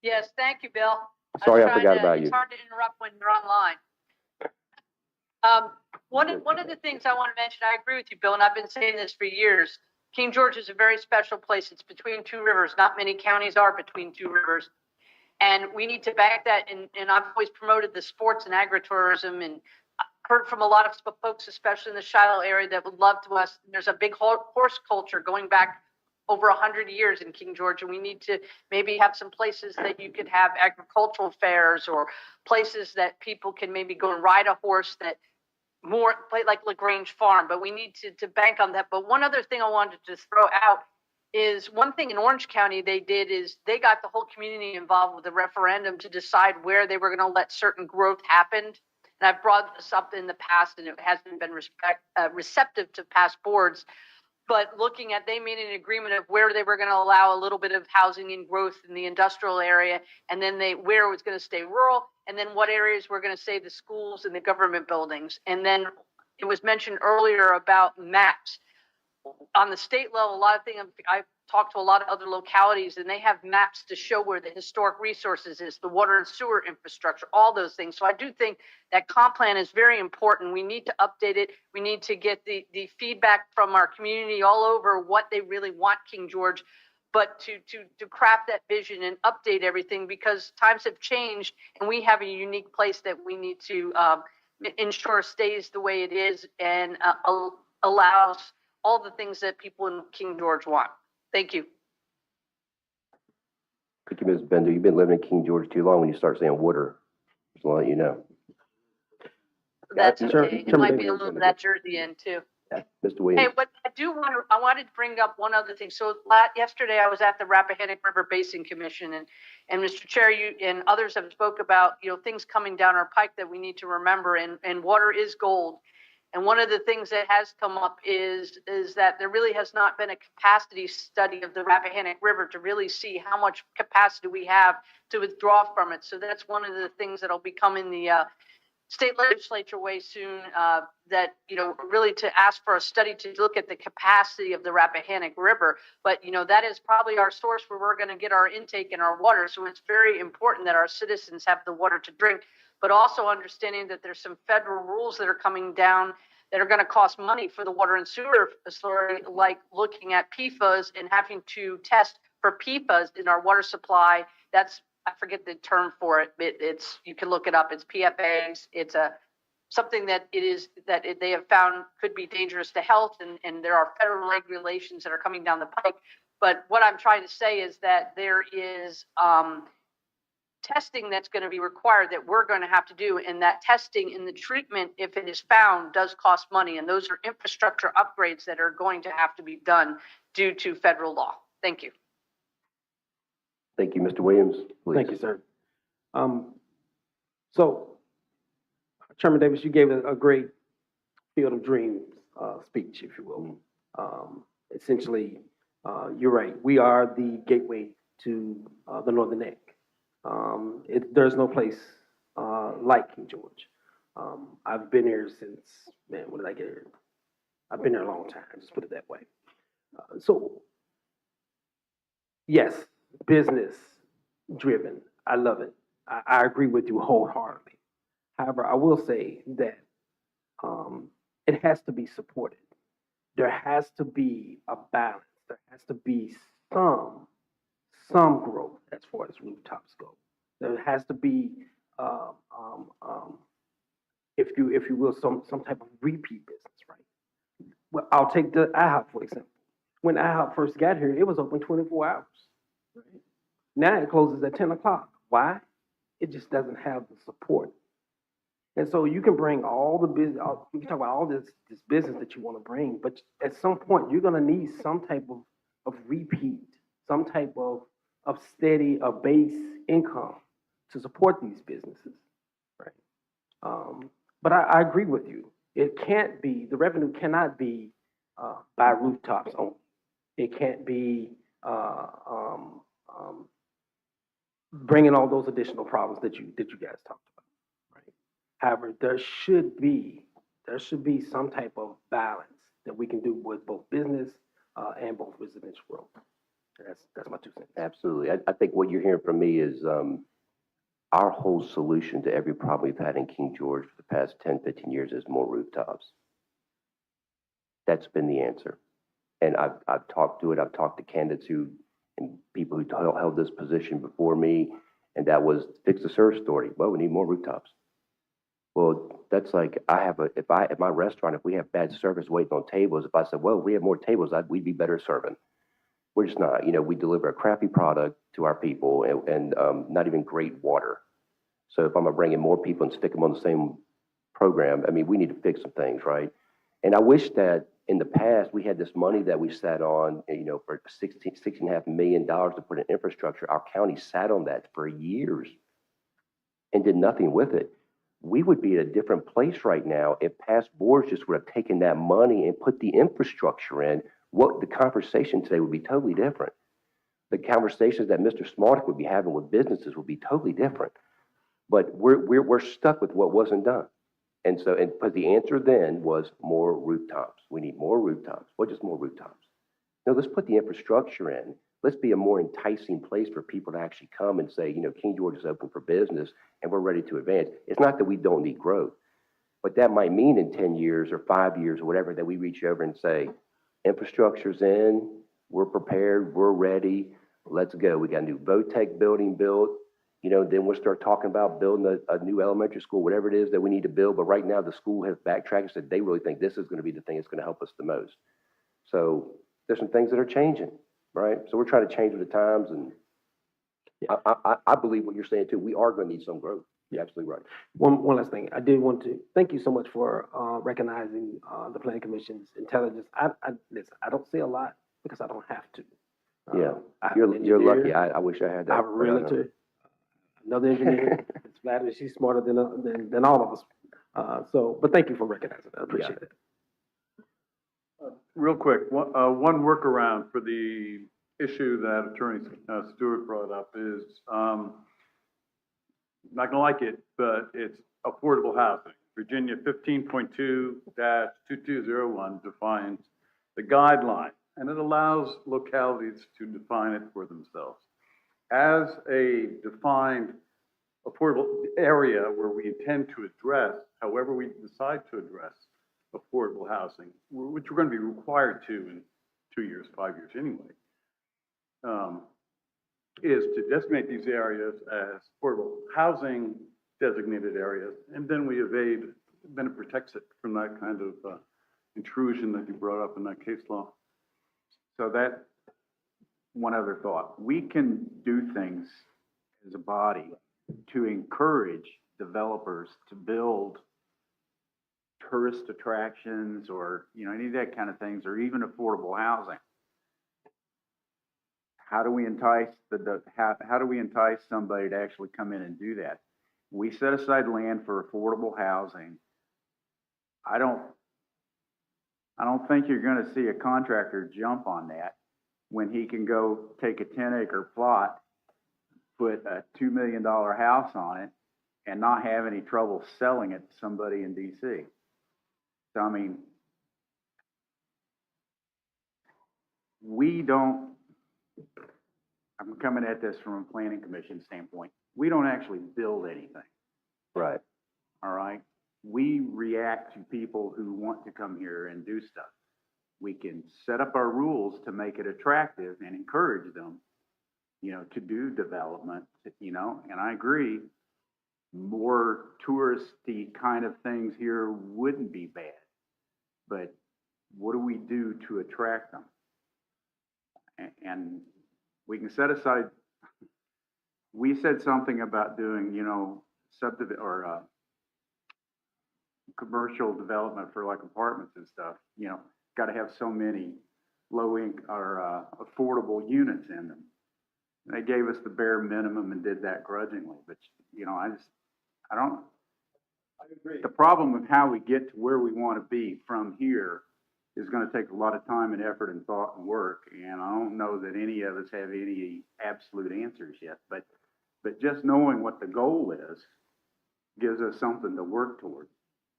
Yes, thank you, Bill. Sorry, I forgot about you. It's hard to interrupt when you're online. One of the things I want to mention, I agree with you, Bill, and I've been saying this for years. King George is a very special place. It's between 2 rivers. Not many counties are between 2 rivers. And we need to back that. And I've always promoted the sports and agritourism, and heard from a lot of folks, especially in the Shiloh area, that would love to us. There's a big horse culture going back over 100 years in King George, and we need to maybe have some places that you could have agricultural fairs, or places that people can maybe go and ride a horse, that more like LaGrange Farm. But we need to bank on that. But one other thing I wanted to throw out is, one thing in Orange County they did is they got the whole community involved with a referendum to decide where they were going to let certain growth happen. And I've brought this up in the past, and it hasn't been receptive to past boards. but looking at, they made an agreement of where they were going to allow a little bit of housing and growth in the industrial area, and then where it was going to stay rural, and then what areas were going to stay the schools and the government buildings. And then it was mentioned earlier about maps. On the state level, a lot of things, I've talked to a lot of other localities, and they have maps to show where the historic resources is, the water and sewer infrastructure, all those things. So I do think that comp plan is very important. We need to update it. We need to get the feedback from our community all over what they really want King George, but to craft that vision and update everything, because times have changed and we have a unique place that we need to ensure stays the way it is and allows all the things that people in King George want. Thank you. Thank you, Ms. Bender. You've been living in King George too long when you start saying water. Just to let you know. That's Sure. okay. It might be a little bit of that Jersey in too. Yeah, Mr. Hey, Williams. but I wanted to bring up one other thing. So yesterday I was at the Rappahannock River Basin Commission, and Mr. Chair, you and others have spoke about, things coming down our pike that we need to remember, and water is gold. And one of the things that has come up is that there really has not been a capacity study of the Rappahannock River to really see how much capacity we have to withdraw from it. So that's one of the things that'll be coming the state legislature way soon, that, really to ask for a study to look at the capacity of the Rappahannock River. But, that is probably our source where we're going to get our intake and our water. So it's very important that our citizens have the water to drink, but also understanding that there's some federal rules that are coming down that are going to cost money for the water and sewer authority, like looking at PFAS and having to test for PFAS in our water supply. I forget the term for it, but you can look it up. It's PFAS. It's something that they have found could be dangerous to health, and there are federal regulations that are coming down the pike. But what I'm trying to say is that there is testing that's going to be required that we're going to have to do, and that testing and the treatment, if it is found, does cost money, and those are infrastructure upgrades that are going to have to be done due to federal law. Thank you. Thank you, Mr. Williams. Please. Thank you, sir. So, Chairman Davis, you gave a great Field of Dreams speech, if you will. Essentially, you're right. We are the gateway to the Northern Neck. There's no place like King George. I've been here since, when did I get here? I've been here a long time, just put it that way. So, yes, business driven. I love it. I agree with you wholeheartedly. However, I will say that it has to be supported. There has to be a balance. There has to be some growth as far as rooftops go. There has to be, if you will, some type of repeat business, right? Well, I'll take the IHOP for example. When IHOP first got here, it was open 24 hours. Right? Now it closes at 10 o'clock. Why? It just doesn't have the support. And so you can bring all the business, you can talk about all this business that you want to bring, but at some point you're going to need some type of repeat, some type of steady, base income to support these businesses, right? But I agree with you. It can't be, the revenue cannot be by rooftops only. It can't be bringing all those additional problems that you guys talked about, right? However, there should be some type of balance that we can do with both business and both residential growth. That's my 2 cents. Absolutely. I think what you're hearing from me is our whole solution to every problem we've had in King George for the past 10, 15 years is more rooftops. That's been the answer. And I've talked to it. I've talked to candidates and people who held this position before me, and that was fix the service story. Well, we need more rooftops. Well, that's like at my restaurant, if we have bad service waiting on tables, if I said, well, if we have more tables, we'd be better serving. We're just not. We deliver a crappy product to our people and not even great water. So if I'm gonna bring in more people and stick them on the same program, we need to fix some things, right? And I wish that in the past we had this money that we sat on, for $16.5 million to put in infrastructure. Our county sat on that for years and did nothing with it. We would be at a different place right now if past boards just would have taken that money and put the infrastructure in what the conversation today would be totally different. The conversations that Mr. Smartick would be having with businesses would be totally different. But we're stuck with what wasn't done. And so, and because the answer then was more rooftops. We need more rooftops. What just more rooftops? No, let's put the infrastructure in. Let's be a more enticing place for people to actually come and say, you know, King George is open for business and we're ready to advance. It's not that we don't need growth, but that might mean in 10 years or 5 years or whatever that we reach over and say, infrastructure's in, we're prepared, we're ready, let's go. We got a new VOTEC building built. You know, then we'll start talking about building a new elementary school, whatever it is that we need to build. But right now, the school has backtracked and said they really think this is going to be the thing that's going to help us the most. So there's some things that are changing, right? So we're trying to change with the times. And I believe what you're saying, too. We are going to need some growth. You're absolutely right. One last thing. I did want to thank you so much for recognizing the Planning Commission's intelligence. Listen, I don't say a lot because I don't have to. Yeah, I have you're an lucky. engineer, I wish I had that. I have a realtor, another engineer. It's flattered. She's smarter than all of us. But thank you for recognizing that. I appreciate it. Real quick, one workaround for the issue that Attorney Stewart brought up is, not gonna like it, but it's affordable housing. Virginia 15.2-2201 defines the guideline, and it allows localities to define it for themselves. As a defined affordable area where we intend to address, however we decide to address affordable housing, which we're going to be required to in 2 years, 5 years anyway, is to designate these areas as affordable housing designated areas, and then we evade, then it protects it from that kind of intrusion that you brought up in that case law. So that, one other thought, we can do things as a body to encourage developers to build tourist attractions or, you know, any of that kind of things, or even affordable housing. How do we entice how do we entice somebody to actually come in and do that? We set aside land for affordable housing. I don't think you're going to see a contractor jump on that when he can go take a 10-acre plot, put a $2 million house on it, and not have any trouble selling it to somebody in DC. So, I mean, I'm coming at this from a planning commission standpoint. We don't actually build anything. Right. All right? We react to people who want to come here and do stuff. We can set up our rules to make it attractive and encourage them, you know, to do development, you know, and I agree, more touristy kind of things here wouldn't be bad. But what do we do to attract them? And we can set aside, we said something about doing, you know, commercial development for like apartments and stuff, you know, got to have so many low income or affordable units in them. And they gave us the bare minimum and did that grudgingly. But, you know, I agree. The problem with how we get to where we want to be from here is going to take a lot of time and effort and thought and work. And I don't know that any of us have any absolute answers yet. But just knowing what the goal is gives us something to work toward,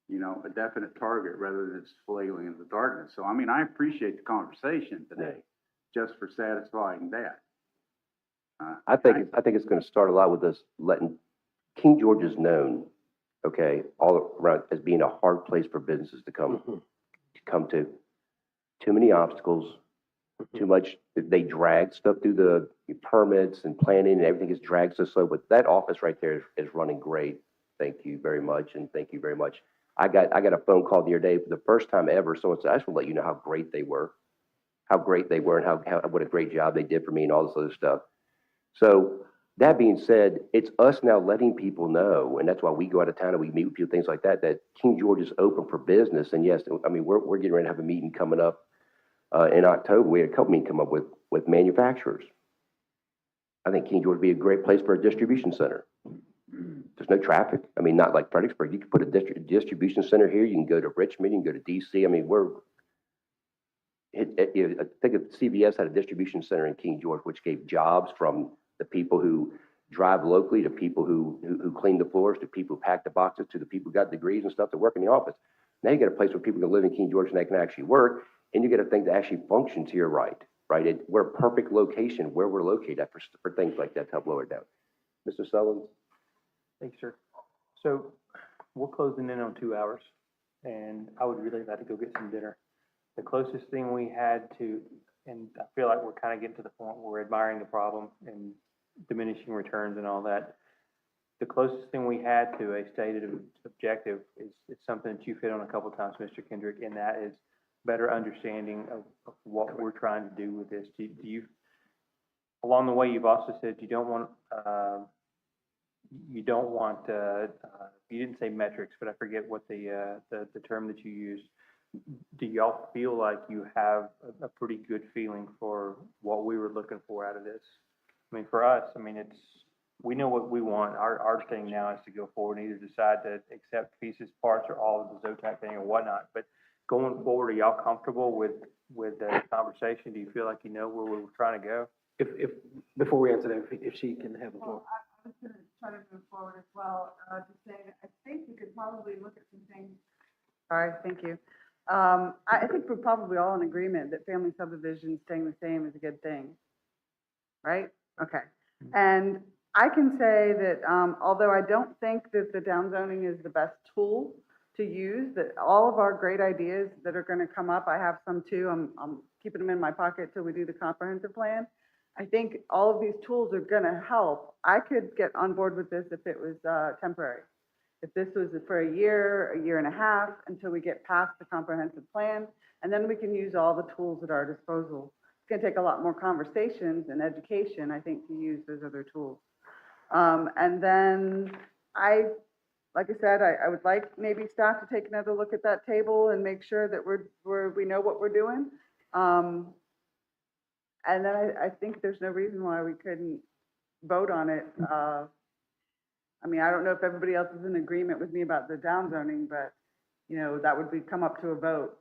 you know, a definite target rather than just flailing in the darkness. So, I mean, I appreciate the conversation today just for satisfying that. I think it's going to start a lot with us letting King George is known, okay, all around as being a hard place for businesses to come to. Too many obstacles, too much. They drag stuff through the permits and planning, and everything is dragged so slow. But that office right there is running great. Thank you very much, and thank you very much. I got a phone call the other day for the first time ever. Someone said, "I just want to let you know how great they were, and what a great job they did for me, and all this other stuff." So that being said, it's us now letting people know, and that's why we go out of town and we meet with people, things like that, that King George is open for business. And yes, I mean, we're getting ready to have a meeting coming up in October. We had a couple meetings come up with manufacturers. I think King George would be a great place for a distribution center. There's no traffic. I mean, not like Fredericksburg. You can put a distribution center here. You can go to Richmond. You can go to DC. I mean, I think if CVS had a distribution center in King George, which gave jobs from the people who drive locally to people who clean the floors, to people who pack the boxes, to the people who got degrees and stuff that work in the office. Now you get a place where people can live in King George and they can actually work, and you get a thing that actually functions to your right? We're a perfect location where we're located at for things like that to help lower it down. Mr. Sullins? Thanks, sir. So we're closing in on 2 hours, and I would really like to go get some dinner. The closest thing we had to, and I feel like we're kind of getting to the point where we're admiring the problem and diminishing returns and all that. The closest thing we had to a stated objective is something that you've hit on a couple of times, Mr. Kendrick, and that is better understanding of what we're trying to do with this. Do you, along the way, you've also said you don't want, you didn't say metrics, but I forget what the term that you used. Do y'all feel like you have a pretty good feeling for what we were looking for out of this? I mean, for us, I mean, we know what we want. Our thing now is to go forward and either decide to accept pieces, parts, or all of the ZOTAC thing or whatnot. But going forward, are y'all comfortable with the conversation? Do you feel like you know where we're trying to go? If before we answer that, if she can have the floor. Well, I was gonna try to move forward as well, to say that I think we could probably look at some things. Sorry, thank you. I think we're probably all in agreement that family subdivision staying the same is a good thing, right? Okay. And I can say that, although I don't think that the downzoning is the best tool to use, that all of our great ideas that are gonna come up, I have some too, I'm keeping them in my pocket till we do the comprehensive plan. I think all of these tools are gonna help. I could get on board with this if it was, temporary. If this was for a year and a half, until we get past the comprehensive plan, and then we can use all the tools at our disposal. It's gonna take a lot more conversations and education, I think, to use those other tools. And then like I said, I would like maybe staff to take another look at that table and make sure that we know what we're doing. And then I think there's no reason why we couldn't vote on it. I mean, I don't know if everybody else is in agreement with me about the downzoning, but, you know, that would come up to a vote.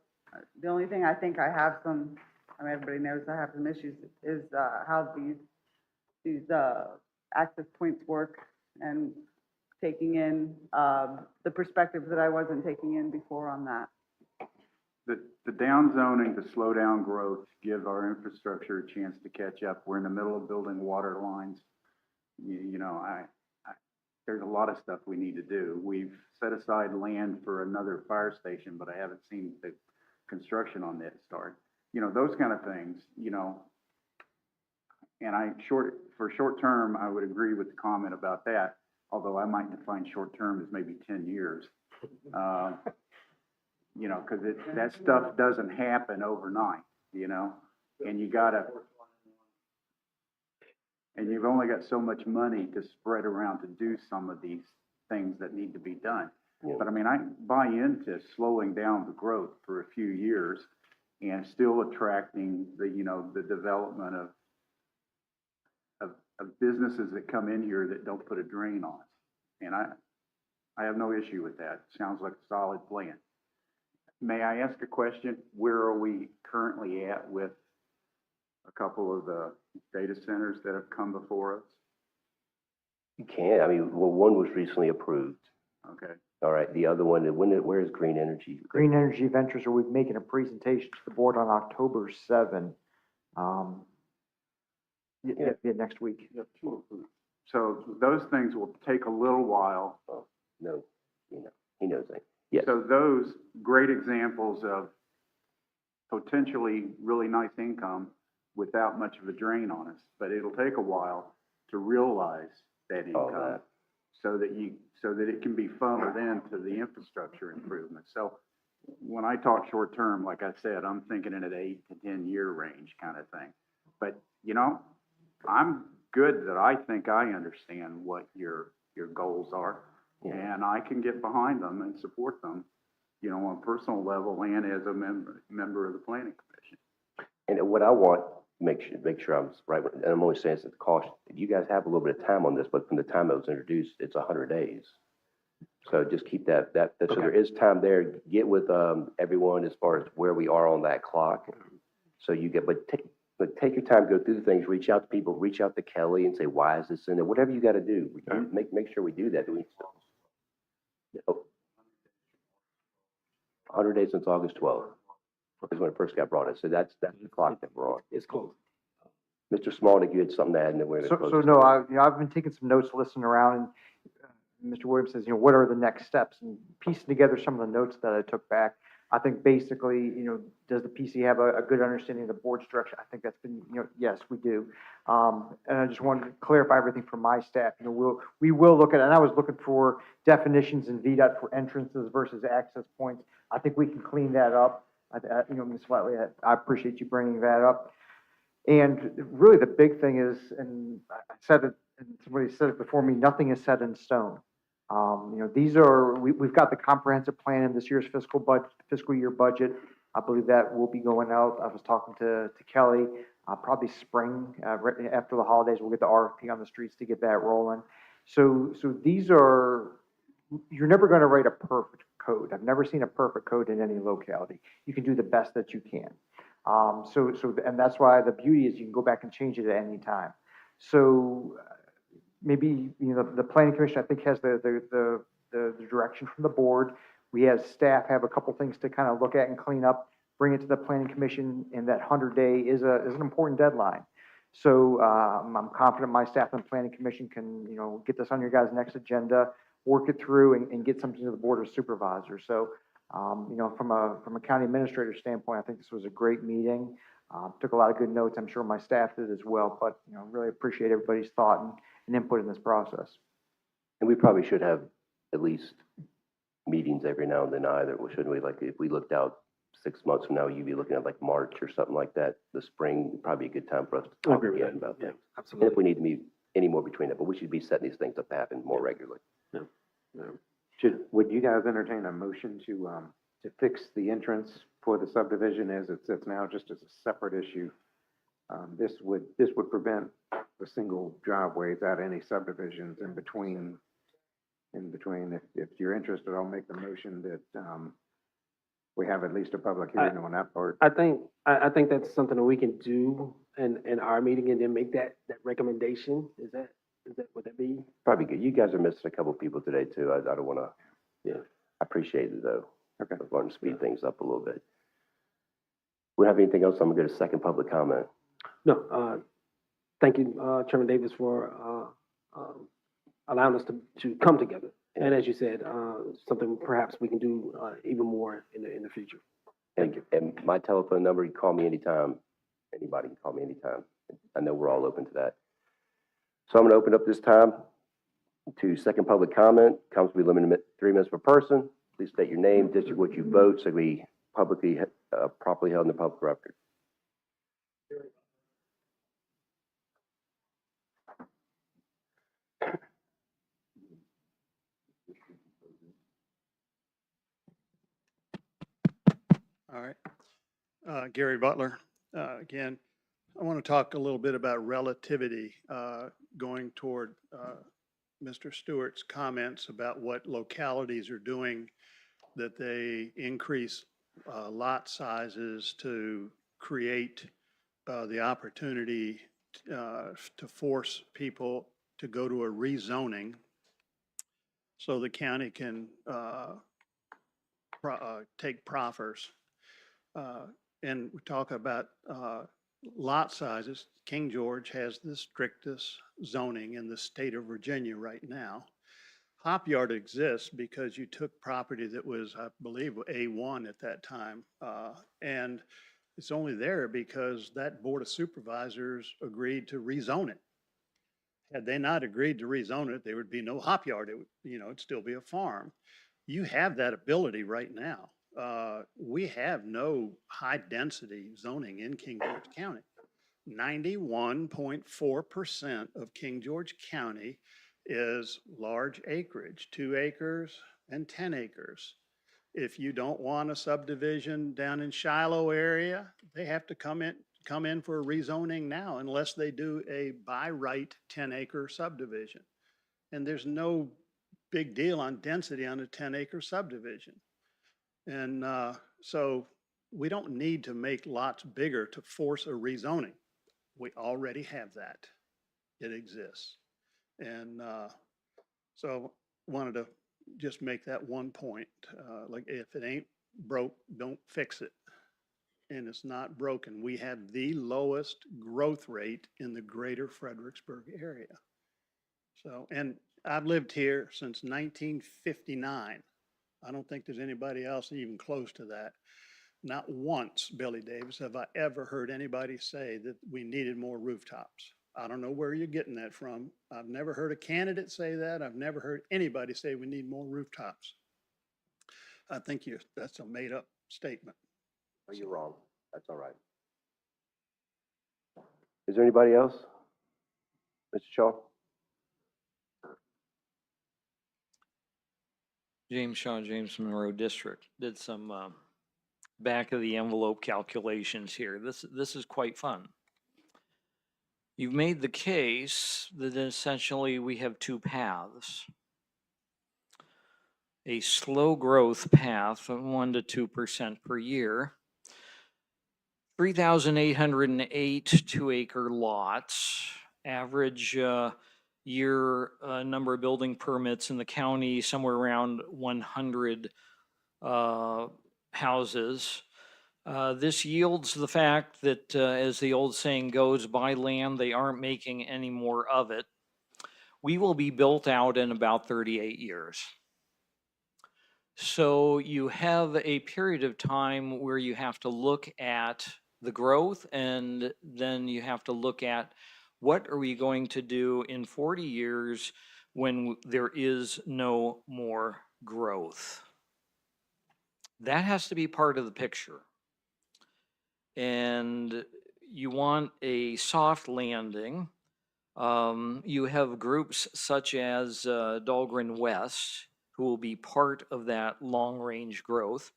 The only thing I think I have some, I mean, everybody knows I have some issues, is how these access points work, and taking in the perspective that I wasn't taking in before on that. The downzoning to slow down growth, give our infrastructure a chance to catch up. We're in the middle of building water lines. You know, there's a lot of stuff we need to do. We've set aside land for another fire station, but I haven't seen the construction on that start. You know, those kind of things, you know. And for short term, I would agree with the comment about that, although I might define short term as maybe 10 years. You know, because that stuff doesn't happen overnight, you know, and you've only got so much money to spread around to do some of these things that need to be done. Yeah. But I mean, I buy into slowing down the growth for a few years and still attracting the development of businesses that come in here that don't put a drain on us. And I have no issue with that. Sounds like a solid plan. May I ask a question? Where are we currently at with a couple of the data centers that have come before us? You can't. I mean, well, one was recently approved. Okay. All right. The other one, where is Green Energy? Green Energy Ventures, are we making a presentation to the board on October 7? Next week. You have two approved. So those things will take a little while. Oh, no, he knows that. Yes. So those great examples of potentially really nice income without much of a drain on us, but it'll take a while to realize that income so that it can be funneled into the infrastructure improvement. So when I talk short term, like I said, I'm thinking in an 8 to 10 year range kind of thing. But you know, I'm good that I think I understand what your goals are. Yeah. And I can get behind them and support them, you know, on a personal level and as a member of the planning commission. And what I want, make sure I'm right, and I'm only saying it's at the cost. You guys have a little bit of time on this, but from the time it was introduced, it's 100 days. So just keep that so there is time there. Get with everyone as far as where we are on that clock, So you get, but take your time, go through the things, reach out to people, reach out to Kelly and say, why is this in there? Whatever you got to do, make sure we do that. 100 days since August 12th is when it first got brought in. So that's the clock that we're on. It's close. Mr. Smallnick, you had something to add, and then we're going to close. So no, I've been taking some notes, listening around, and Mr. Williams says, what are the next steps? And piecing together some of the notes that I took back, I think basically, does the PC have a good understanding of the board's direction? I think that's been, yes, we do. And I just wanted to clarify everything from my staff. We will look at, and I was looking for definitions in VDOT for entrances versus access points. I think we can clean that up. Ms. Flatley, I appreciate you bringing that up. And really the big thing is, and I said it, and somebody said it before me, nothing is set in stone. We've got the comprehensive plan in this year's fiscal year budget. I believe that will be going out. I was talking to Kelly, probably spring, right after the holidays, we'll get the RFP on the streets to get that rolling. So you're never going to write a perfect code. I've never seen a perfect code in any locality. You can do the best that you can. And that's why the beauty is you can go back and change it at any time. So maybe, the planning commission, I think, has the direction from the board. We as staff have a couple things to kind of look at and clean up, bring it to the planning commission, and that 100-day is an important deadline. So I'm confident my staff and planning commission can, get this on your guys' next agenda, work it through, and get something to the board of supervisors. So, from a county administrator standpoint, I think this was a great meeting. Took a lot of good notes. I'm sure my staff did as well, but, really appreciate everybody's thought and input in this process. And we probably should have at least meetings every now and then either, shouldn't we? Like if we looked out 6 months from now, you'd be looking at like March or something like that. The spring, probably a good time for us to talk again about things. Absolutely. And if we need to meet any more between it, but we should be setting these things up to happen more regularly. Would you guys entertain a motion to fix the entrance for the subdivision as it sits now, just as a separate issue? This would prevent the single driveways out of any subdivisions in between. If you're interested, I'll make the motion that we have at least a public hearing on that part. I think that's something that we can do in our meeting and then make that recommendation. Would that be? Probably good. You guys are missing a couple people today too. I don't want to, I appreciate it though. Okay. I want to speed things up a little bit. We have anything else? I'm gonna go to second public comment. No, thank you, Chairman Davis, for allowing us to come together. And as you said, something perhaps we can do even more in the future. Thank you. And my telephone number, you can call me anytime. Anybody can call me anytime. I know we're all open to that. So I'm going to open up this time to second public comment. Comments will be limited to 3 minutes per person. Please state your name, district which you vote, so it can be publicly, properly held in the public record. All right. Gary Butler, again, I want to talk a little bit about relativity, going toward Mr. Stewart's comments about what localities are doing, that they increase lot sizes to create the opportunity to force people to go to a rezoning so the county can take proffers. And we talk about lot sizes. King George has the strictest zoning in the state of Virginia right now. Hop yard exists because you took property that was, I believe, A1 at that time. And it's only there because that Board of Supervisors agreed to rezone it. Had they not agreed to rezone it, there would be no hop yard. It would, it'd still be a farm. You have that ability right now. We have no high density zoning in King George County. 91.4% of King George County is large acreage, 2 acres and 10 acres. If you don't want a subdivision down in Shiloh area, they have to come in for a rezoning now unless they do a by right 10-acre subdivision. And there's no big deal on density on a 10-acre subdivision. And so we don't need to make lots bigger to force a rezoning. We already have that. It exists. And so wanted to just make that one point. Like if it ain't broke, don't fix it. And it's not broken. We have the lowest growth rate in the greater Fredericksburg area. So, and I've lived here since 1959. I don't think there's anybody else even close to that. Not once, Billy Davis, have I ever heard anybody say that we needed more rooftops. I don't know where you're getting that from. I've never heard a candidate say that. I've never heard anybody say we need more rooftops. I think that's a made up statement. Oh, you're wrong. That's all right. Is there anybody else? Mr. Shaw? James Shaw, James Monroe District, did some back of the envelope calculations here. This is quite fun. You've made the case that essentially we have two paths. A slow growth path of 1 to 2% per year, 3,808 2-acre lots, average year number of building permits in the county, somewhere around 100 houses. This yields the fact that, as the old saying goes, buy land, they aren't making any more of it. We will be built out in about 38 years. So you have a period of time where you have to look at the growth, and then you have to look at what are we going to do in 40 years when there is no more growth. That has to be part of the picture. And you want a soft landing. You have groups such as Dahlgren West, who will be part of that long-range growth.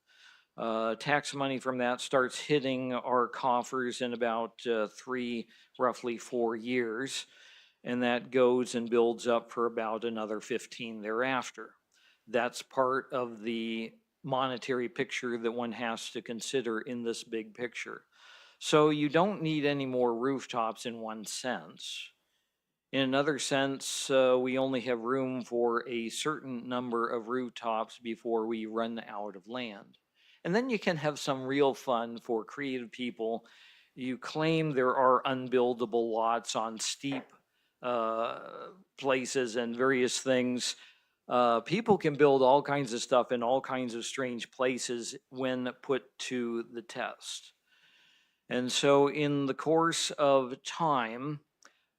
Tax money from that starts hitting our coffers in about roughly 4 years, and that goes and builds up for about another 15 thereafter. That's part of the monetary picture that one has to consider in this big picture. So you don't need any more rooftops in one sense. In another sense, we only have room for a certain number of rooftops before we run out of land. And then you can have some real fun for creative people. You claim there are unbuildable lots on steep places and various things. People can build all kinds of stuff in all kinds of strange places when put to the test. And so in the course of time,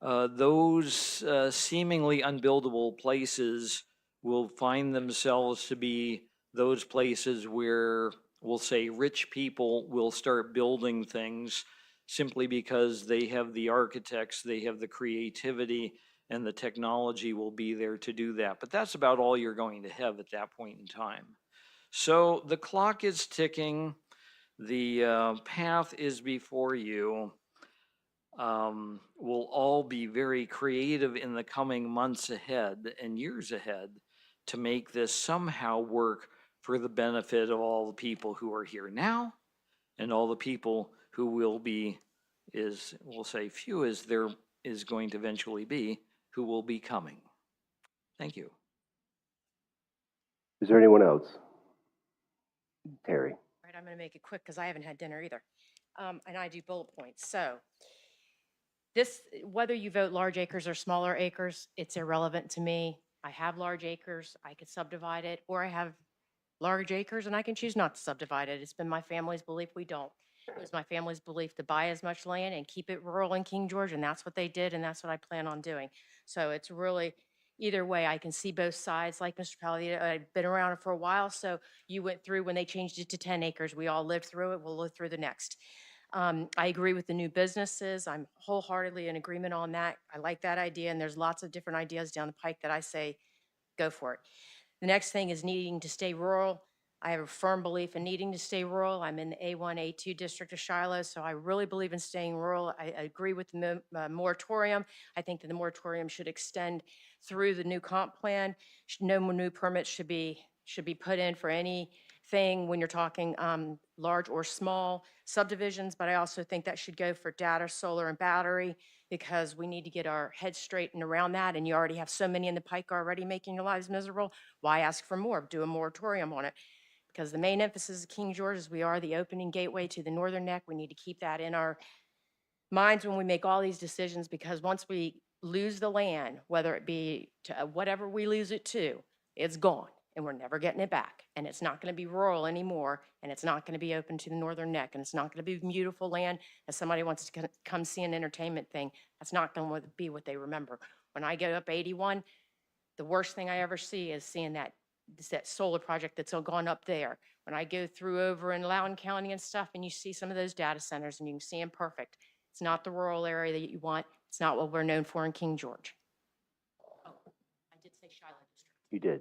those seemingly unbuildable places will find themselves to be those places where, we'll say, rich people will start building things simply because they have the architects, they have the creativity, and the technology will be there to do that. But that's about all you're going to have at that point in time. So the clock is ticking. The path is before you. We'll all be very creative in the coming months ahead and years ahead to make this somehow work for the benefit of all the people who are here now and all the people who will be, we'll say few as there is going to eventually be, who will be coming. Thank you. Is there anyone else? Terry. All right, I'm going to make it quick because I haven't had dinner either. And I do bullet points. So this, whether you vote large acres or smaller acres, it's irrelevant to me. I have large acres, I could subdivide it, or I have large acres and I can choose not to subdivide it. It's been my family's belief we don't. It was my family's belief to buy as much land and keep it rural in King George, and that's what they did, and that's what I plan on doing. So it's really, either way, I can see both sides. Like Mr. Palladino, I've been around it for a while, so you went through when they changed it to 10 acres. We all lived through it. We'll live through the next. I agree with the new businesses. I'm wholeheartedly in agreement on that. I like that idea, and there's lots of different ideas down the pike that I say, go for it. The next thing is needing to stay rural. I have a firm belief in needing to stay rural. I'm in the A1, A2 district of Shiloh, so I really believe in staying rural. I agree with the moratorium. I think that the moratorium should extend through the new comp plan. No more new permits should be put in for any thing when you're talking large or small subdivisions, but I also think that should go for data, solar, and battery, because we need to get our heads straightened around that, and you already have so many in the pike already making your lives miserable. Why ask for more? Do a moratorium on it. Because the main emphasis of King George is we are the opening gateway to the northern neck. We need to keep that in our minds when we make all these decisions, because once we lose the land, whether it be to whatever we lose it to, it's gone and we're never getting it back. And it's not going to be rural anymore, and it's not going to be open to the northern neck, and it's not going to be beautiful land as somebody wants to come see an entertainment thing. That's not going to be what they remember. When I go up 81, the worst thing I ever see is seeing that solar project that's gone up there. When I go through over in Loudoun County and stuff, and you see some of those data centers, and you can see them perfect. It's not the rural area that you want. It's not what we're known for in King George. Oh, I did say Shiloh District. You did.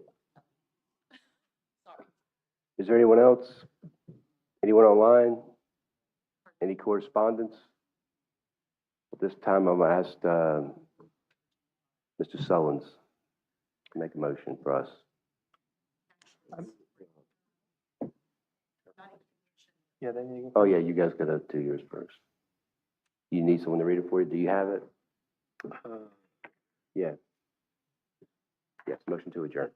Sorry. Is there anyone else? Anyone online? Any correspondence? At this time, I'm going to ask Mr. Sullins to make a motion for us. Yeah, they need to. Oh, yeah, you guys got to do yours first. You need someone to read it for you? Do you have it? Yeah. Yes, motion to adjourn.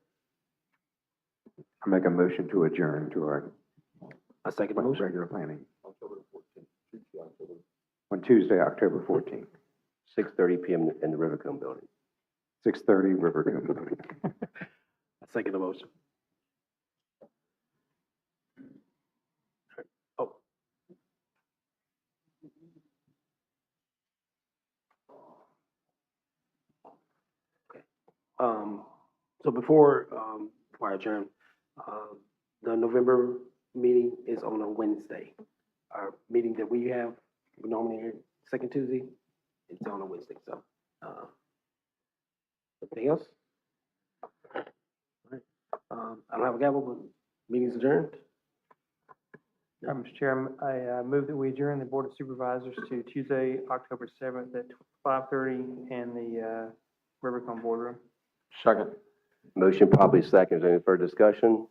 I make a motion to adjourn to our I second the motion. regular planning. On Tuesday, October 14th, 6:30 PM in the Rivercombe Building. 6:30, Rivercombe Building. I second the motion. Oh. So before I adjourn, the November meeting is on a Wednesday. Our meeting that we have, we normally have second Tuesday, it's on a Wednesday, so, anything else? All right. I don't have a gavel, but meeting's adjourned. Mr. Chairman, I move that we adjourn the Board of Supervisors to Tuesday, October 7th at 5:30 in the Rivercombe Boardroom. Second. Motion probably second. Is there any further discussion?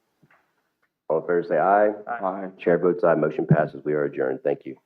All in favor, say aye. Aye. Chair votes aye. Motion passes. We are adjourned. Thank you.